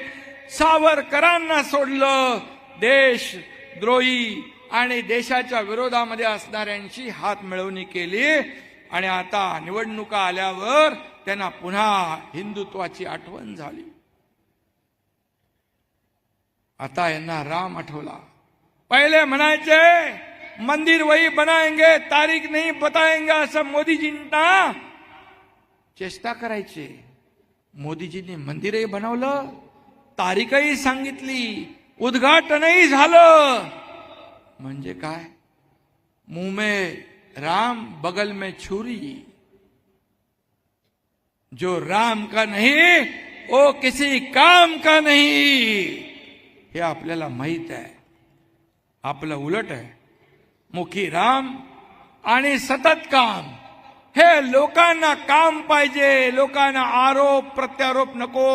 सावरकरांना सोडलं, देशद्रोही आणि देशाच्या विरोधामध्ये असणाऱ्यांची हात मिळवणी केली. आणि आता निवडणुका आल्यावर त्यांना पुन्हा हिंदुत्वाची आठवण झाली. आता यांना राम आठवला. पहिले म्हणायचे मंदिर वही बनाएंगे, तारीख नहीं बताएंगे, असं मोदीजींना चेष्टा करायचे. मोदीजींनी मंदिरही बनवलं, तारीखही सांगितली, उद्घाटनही झालं. म्हणजे काय? मुंह में राम बगल में छुरी, जो राम का नहीं वो किसी काम का नहीं, हे आपल्याला माहित आहे. आपलं उलट आहे, मुखी राम आणि सतत काम. हे लोकांना काम पाहिजे, लोकांना आरोप प्रत्यारोप नको,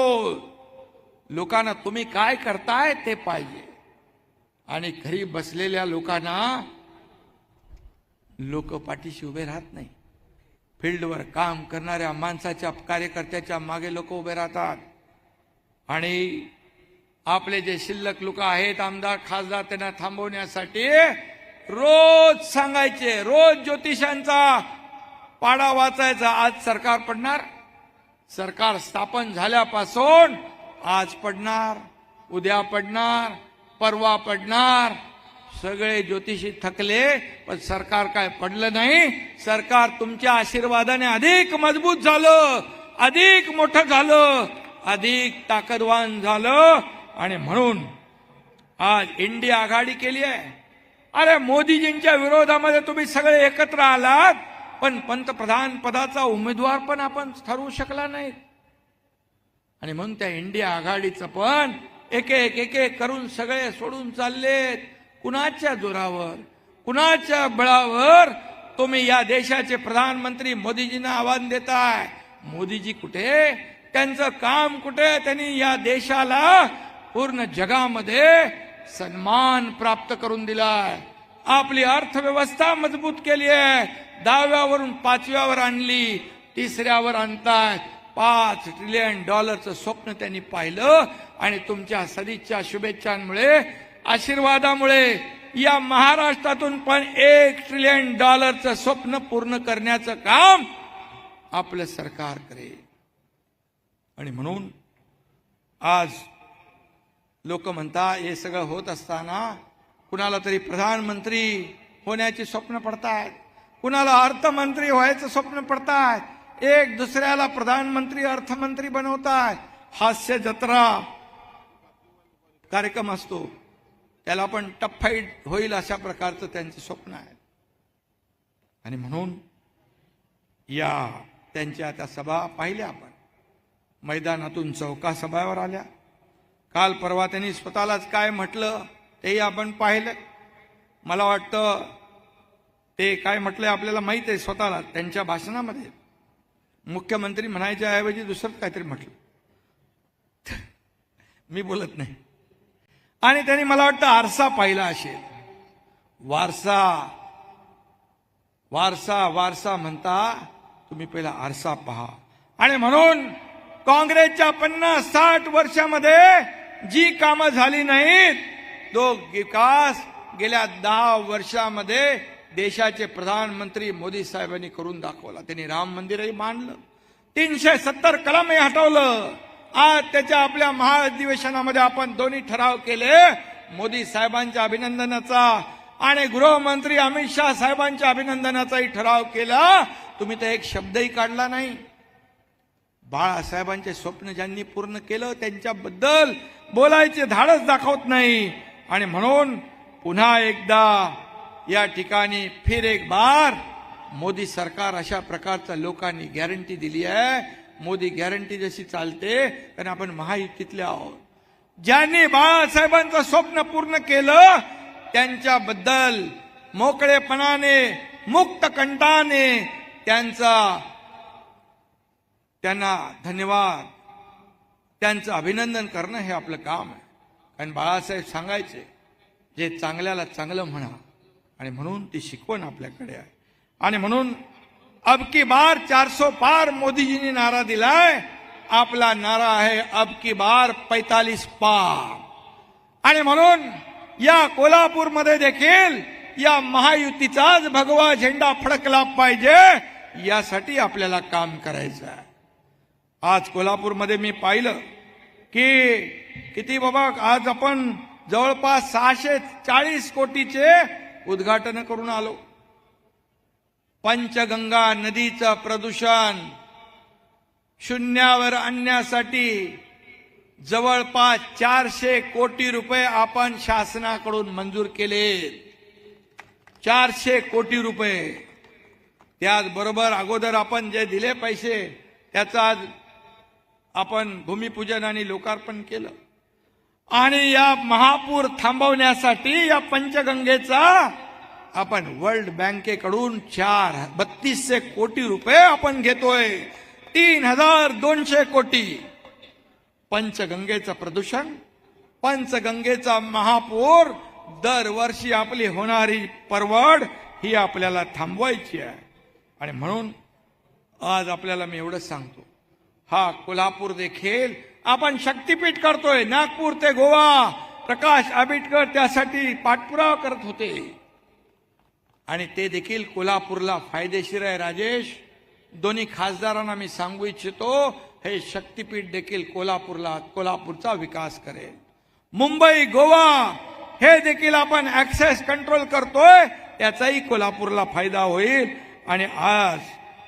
लोकांना तुम्ही काय करताय ते पाहिजे. आणि घरी बसलेल्या लोकांना लोक पाठीशी उभे राहत नाही. फील्डवर काम करणाऱ्या माणसाच्या, कार्यकर्त्याच्या मागे लोक उभे राहतात. आणि आपले जे शिल्लक लोक आहेत, आमदार खासदार, त्यांना थांबवण्यासाठी रोज सांगायचे, रोज ज्योतिषांचा पाडा वाचायचा. आज सरकार पडणार, सरकार स्थापन झाल्यापासून आज पडणार, उद्या पडणार, परवा पडणार. सगळे ज्योतिषी थकले, पण सरकार काय पडलं नाही. सरकार तुमच्या आशीर्वादाने अधिक मजबूत झालं, अधिक मोठं झालं, अधिक ताकदवान झालं. आणि म्हणून आज इंडिया आघाडी केली आहे. अरे मोदीजींच्या विरोधामध्ये तुम्ही सगळे एकत्र आलात, पण पंतप्रधान पदाचा उमेदवार पण आपण ठरवू शकला नाही. आणि म्हणून त्या इंडिया आघाडीचं पण एक एक करून सगळे सोडून चाललेत. कुणाच्या जोरावर, कुणाच्या बळावर तुम्ही या देशाचे प्रधानमंत्री मोदीजींना आव्हान देताय? मोदीजी कुठे? त्यांचं काम कुठे? त्यांनी या देशाला पूर्ण जगामध्ये सन्मान प्राप्त करून दिलाय. आपली अर्थव्यवस्था मजबूत केली आहे. 10व्यावरून 5व्यावर आणली, 3ऱ्यावर आणतायत. $5 ट्रिलियन स्वप्न त्यांनी पाहिलं आणि तुमच्या सदिच्छा शुभेच्छांमुळे, आशीर्वादामुळे या महाराष्ट्रातून पण $1 ट्रिलियन स्वप्न पूर्ण करण्याचं काम आपलं सरकार करेल. आणि म्हणून आज लोक म्हणतात हे सगळं होत असताना कुणाला तरी प्रधानमंत्री होण्याची स्वप्न पडतायत, कुणाला अर्थमंत्री व्हायचं स्वप्न पडतायत, एक दुसऱ्याला प्रधानमंत्री अर्थमंत्री बनवतायत. हास्य जत्रा कार्यक्रम असतो, त्याला पण टफाईट होईल अशा प्रकारचं त्यांचं स्वप्न आहे. आणि म्हणून या त्यांच्या त्या सभा पाहिल्या आपण, मैदानातून चौका सभावर आल्या. काल परवा त्यांनी स्वतःलाच काय म्हटलं तेही आपण पाहिलं. मला वाटतं ते काय म्हटलंय आपल्याला माहित आहे स्वतःला. त्यांच्या भाषणामध्ये मुख्यमंत्री म्हणायच्या ऐवजी दुसरं काहीतरी म्हटलं, मी बोलत नाही. आणि त्यांनी मला वाटतं आरसा पाहिला असेल. वारसा वारसा वारसा म्हणता, तुम्ही पहिला आरसा पहा. आणि म्हणून काँग्रेसच्या 50-60 वर्षामध्ये जी कामं झाली नाहीत, तो विकास गेल्या 10 वर्षामध्ये देशाचे प्रधानमंत्री मोदी साहेबांनी करून दाखवला. त्यांनी राम मंदिरही बांधलं, 370 कलमही हटवलं. आज त्याच्या आपल्या महाअधिवेशनामध्ये आपण दोन्ही ठराव केले, मोदी साहेबांच्या अभिनंदनाचा आणि गृहमंत्री अमित शाह साहेबांच्या अभिनंदनाचाही ठराव केला. तुम्ही तर एक शब्दही काढला नाही. बाळासाहेबांचे स्वप्न ज्यांनी पूर्ण केलं त्यांच्याबद्दल बोलायचे धाडस दाखवत नाही. आणि म्हणून पुन्हा एकदा या ठिकाणी फिर एक बार मोदी सरकार अशा प्रकारचा लोकांनी गॅरंटी दिली आहे. मोदी गॅरंटी जशी चालते, कारण आपण महायुतीतले आहोत. ज्यांनी बाळासाहेबांचं स्वप्न पूर्ण केलं त्यांच्याबद्दल मोकळेपणाने, मुक्त कंठाने त्यांना धन्यवाद, त्यांचं अभिनंदन करणं हे आपलं काम आहे. कारण बाळासाहेब सांगायचे, जे चांगल्याला चांगलं म्हणा. आणि म्हणून ती शिकवण आपल्याकडे आहे. आणि म्हणून अब की बार 400 पार मोदीजींनी नारा दिलाय. आपला नारा आहे अब की बार 45 पार. आणि म्हणून या कोल्हापूरमध्ये देखील या महायुतीचाच भगवा झेंडा फडकला पाहिजे, यासाठी आपल्याला काम करायचं आहे. आज कोल्हापूरमध्ये मी पाहिलं की किती बाबा, आज आपण जवळपास 640 कोटीचे उद्घाटन करून आलो. पंचगंगा नदीचं प्रदूषण शून्यावर आणण्यासाठी जवळपास 400 कोटी रुपये आपण शासनाकडून मंजूर केले. 400 कोटी रुपये. त्याचबरोबर अगोदर आपण जे दिले पैसे त्याचं आज आपण भूमिपूजन आणि लोकार्पण केलं. आणि या महापूर थांबवण्यासाठी या पंचगंगेचा आपण वर्ल्ड बँकेकडून 3200 कोटी रुपये आपण घेतोय. 3200 कोटी. पंचगंगेचं प्रदूषण, पंचगंगेचा महापूर, दरवर्षी आपली होणारी परवड ही आपल्याला थांबवायची आहे. आणि म्हणून आज आपल्याला मी एवढंच सांगतो, हा कोल्हापूर देखील आपण शक्तीपीठ करतोय. नागपूर ते गोवा प्रकाश आंबेडकर त्यासाठी पाठपुरावा करत होते आणि ते देखील कोल्हापूरला फायदेशीर आहे. राजेश, दोन्ही खासदारांना मी सांगू इच्छितो, हे शक्तीपीठ देखील कोल्हापूरचा विकास करेल. मुंबई, गोवा हे देखील आपण ऍक्सेस कंट्रोल करतोय, त्याचाही कोल्हापूरला फायदा होईल. आणि आज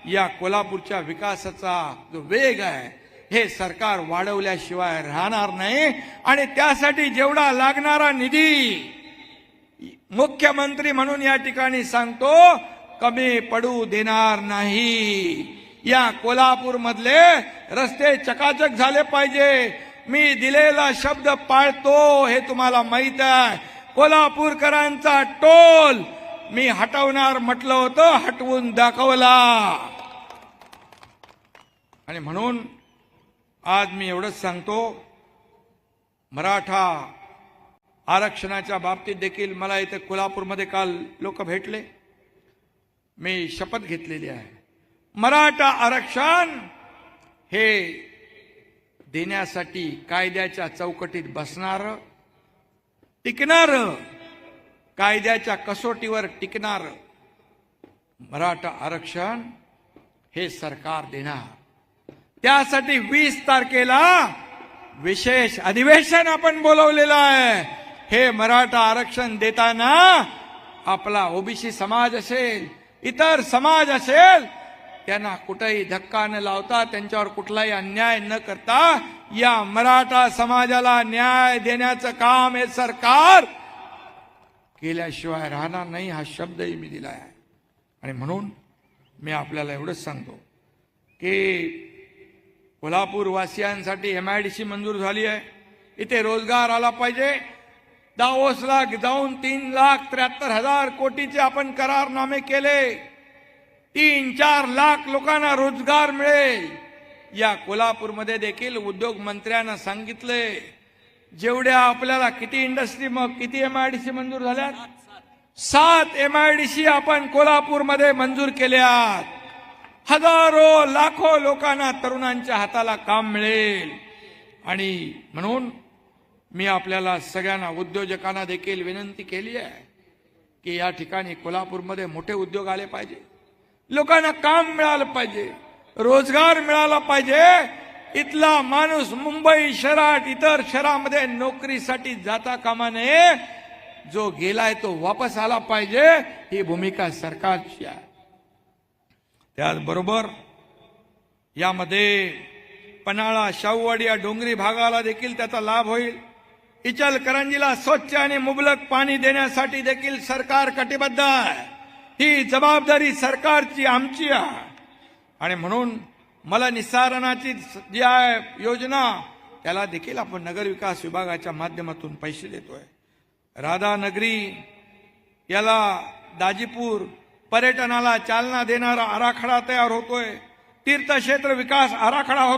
या कोल्हापूरच्या विकासाचा जो वेग आहे हे सरकार वाढवल्याशिवाय राहणार नाही. आणि त्यासाठी जेवढा लागणारा निधी मुख्यमंत्री म्हणून या ठिकाणी सांगतो, कमी पडू देणार नाही. या कोल्हापूर मधले रस्ते चकाचक झाले पाहिजे. मी दिलेला शब्द पाळतो हे तुम्हाला माहित आहे. कोल्हापूरकरांचा टोल मी हटवणार म्हटलं होतं, हटवून दाखवला. आणि म्हणून आज मी एवढंच सांगतो, मराठा आरक्षणाच्या बाबतीत देखील मला इथे कोल्हापूरमध्ये काल लोक भेटले. मी शपथ घेतलेली आहे, मराठा आरक्षण हे देण्यासाठी कायद्याच्या चौकटीत बसणार, टिकणार, कायद्याच्या कसोटीवर टिकणार मराठा आरक्षण हे सरकार देणार. त्यासाठी 20 तारखेला विशेष अधिवेशन आपण बोलवलेलं आहे. हे मराठा आरक्षण देताना आपला ओबीसी समाज असेल, इतर समाज असेल, त्यांना कुठेही धक्का न लावता, त्यांच्यावर कुठलाही अन्याय न करता या मराठा समाजाला न्याय देण्याचं काम हे सरकार केल्याशिवाय राहणार नाही, हा शब्दही मी दिला आहे. आणि म्हणून मी आपल्याला एवढंच सांगतो की कोल्हापूर वासियांसाठी MIDC मंजूर झाली आहे. इथे रोजगार आला पाहिजे. दावोसला जाऊन 3,73,000 कोटीचे आपण करारनामे केले. 3-4 लाख लोकांना रोजगार मिळेल. या कोल्हापूरमध्ये देखील उद्योग मंत्र्यांना सांगितले, जेवढ्या आपल्याला किती इंडस्ट्री, मग किती MIDC मंजूर झाल्यात? 7 MIDC आपण कोल्हापूरमध्ये मंजूर केल्यात. हजारो लाखो लोकांना, तरुणांच्या हाताला काम मिळेल. आणि म्हणून मी आपल्याला सगळ्यांना, उद्योजकांना देखील विनंती केली आहे की या ठिकाणी कोल्हापूरमध्ये मोठे उद्योग आले पाहिजे, लोकांना काम मिळालं पाहिजे, रोजगार मिळाला पाहिजे. इथला माणूस मुंबई शहरात, इतर शहरामध्ये नोकरीसाठी जाता कामा नये. जो गेलाय तो वापस आला पाहिजे. ही भूमिका सरकारची आहे. त्याचबरोबर यामध्ये पन्हाळा, शाहूवाडी या डोंगरी भागाला देखील त्याचा लाभ होईल. इचलकरंजीला स्वच्छ आणि मुबलक पाणी देण्यासाठी देखील सरकार कटिबद्ध आहे. ही जबाबदारी सरकारची, आमची आहे. आणि म्हणून मला निस्सारणाची जी आहे योजना, त्याला देखील आपण नगरविकास विभागाच्या माध्यमातून पैसे देतोय. राधानगरी याला, दाजीपूर पर्यटनाला चालना देणारा आराखडा तयार होतोय. तीर्थक्षेत्र विकास आराखडा होतो.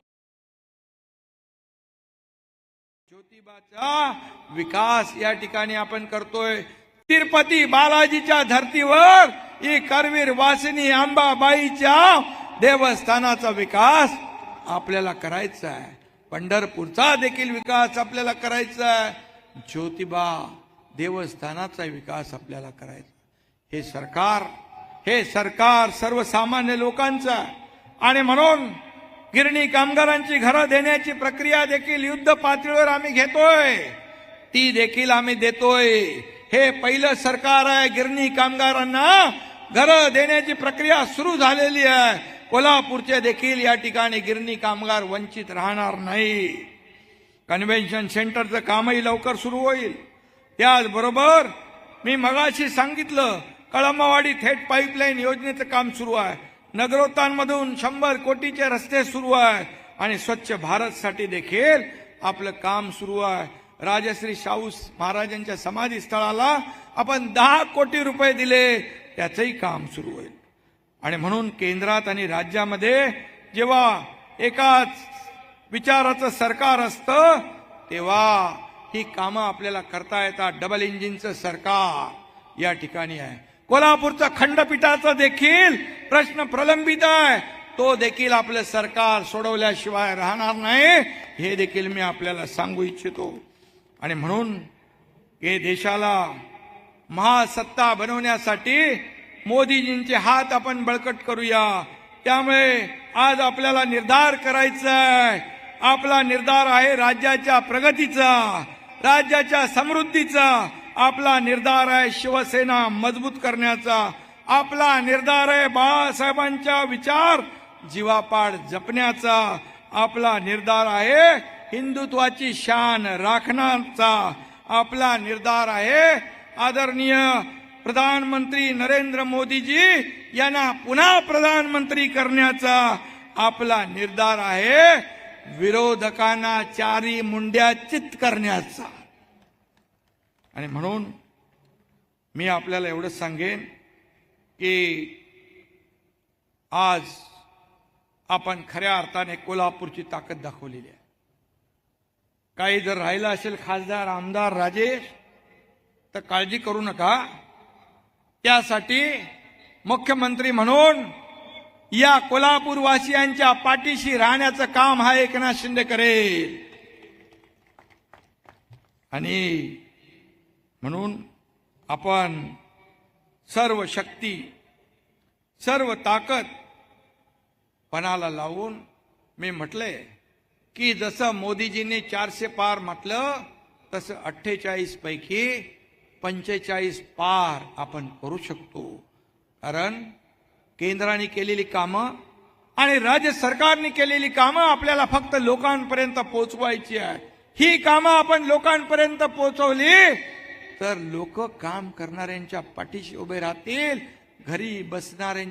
ज्योतिबाचा विकास या ठिकाणी आपण करतोय. तिरुपती बालाजीच्या धर्तीवर ही करवीर वासिनी अंबाबाईच्या देवस्थानाचा विकास आपल्याला करायचा आहे. पंढरपूरचा देखील विकास आपल्याला करायचा आहे. ज्योतिबा देवस्थानाचा विकास आपल्याला करायचा. हे सरकार सर्वसामान्य लोकांचं आहे. आणि म्हणून गिरणी कामगारांची घरं देण्याची प्रक्रिया देखील युद्ध पातळीवर आम्ही घेतोय. ती देखील आम्ही देतोय. हे पहिलं सरकार आहे. गिरणी कामगारांना घरं देण्याची प्रक्रिया सुरू झालेली आहे. कोल्हापूरचे देखील या ठिकाणी गिरणी कामगार वंचित राहणार नाही. कन्व्हेन्शन सेंटरचं कामही लवकर सुरू होईल. त्याचबरोबर मी मगाशी सांगितलं, कळंबवाडी थेट पाईपलाईन योजनेचं काम सुरू आहे. नगरोत्थानमधून 100 कोटीचे रस्ते सुरू आहे. आणि स्वच्छ भारतसाठी देखील आपलं काम सुरू आहे. राजश्री शाहू महाराजांच्या समाधी स्थळाला आपण 10 कोटी रुपये दिले, त्याचंही काम सुरू होईल. आणि म्हणून केंद्रात आणि राज्यामध्ये जेव्हा एकाच विचाराचं सरकार असतं, तेव्हा ही कामं आपल्याला करता येतात. डबल इंजिनचं सरकार या ठिकाणी आहे. कोल्हापूरचा खंडपीठाचा देखील प्रश्न प्रलंबित आहे. तो देखील आपलं सरकार सोडवल्याशिवाय राहणार नाही. हे देखील मी आपल्याला सांगू इच्छितो. आणि म्हणून हे देशाला महासत्ता बनवण्यासाठी मोदीजींचे हात आपण बळकट करूया. त्यामुळे आज आपल्याला निर्धार करायचा आहे. आपला निर्धार आहे राज्याच्या प्रगतीचा, राज्याच्या समृद्धीचा. आपला निर्धार आहे शिवसेना मजबूत करण्याचा. आपला निर्धार आहे बाळासाहेबांच्या विचार जीवापाड जपण्याचा. आपला निर्धार आहे हिंदुत्वाची शान राखण्याचा. आपला निर्धार आहे आदरणीय प्रधानमंत्री नरेंद्र मोदीजी यांना पुन्हा प्रधानमंत्री करण्याचा. आपला निर्धार आहे विरोधकांना चारी मुंड्या चित करण्याचा. आणि म्हणून मी आपल्याला एवढंच सांगेन की आज आपण खऱ्या अर्थाने कोल्हापूरची ताकद दाखवलेली आहे. काही जर राहिलं असेल खासदार आमदार राजेश तर काळजी करू नका. त्यासाठी मुख्यमंत्री म्हणून या कोल्हापूर वासियांच्या पाठीशी राहण्याचं काम हा एकनाथ शिंदे करेल. आणि म्हणून आपण सर्व शक्ती सर्व ताकद पणाला लावून मी म्हटले की जसं मोदीजींनी 400 पार म्हटलं तसं 48 पैकी 45 पार आपण करू शकतो. कारण केंद्राने केलेली कामं आणि राज्य सरकारने केलेली कामं आपल्याला फक्त लोकांपर्यंत पोहोचवायची आहे. ही कामं आपण लोकांपर्यंत पोहोचवली तर लोक काम करणाऱ्यांच्या पाठीशी उभे राहतील, घरी बसणाऱ्यांच्या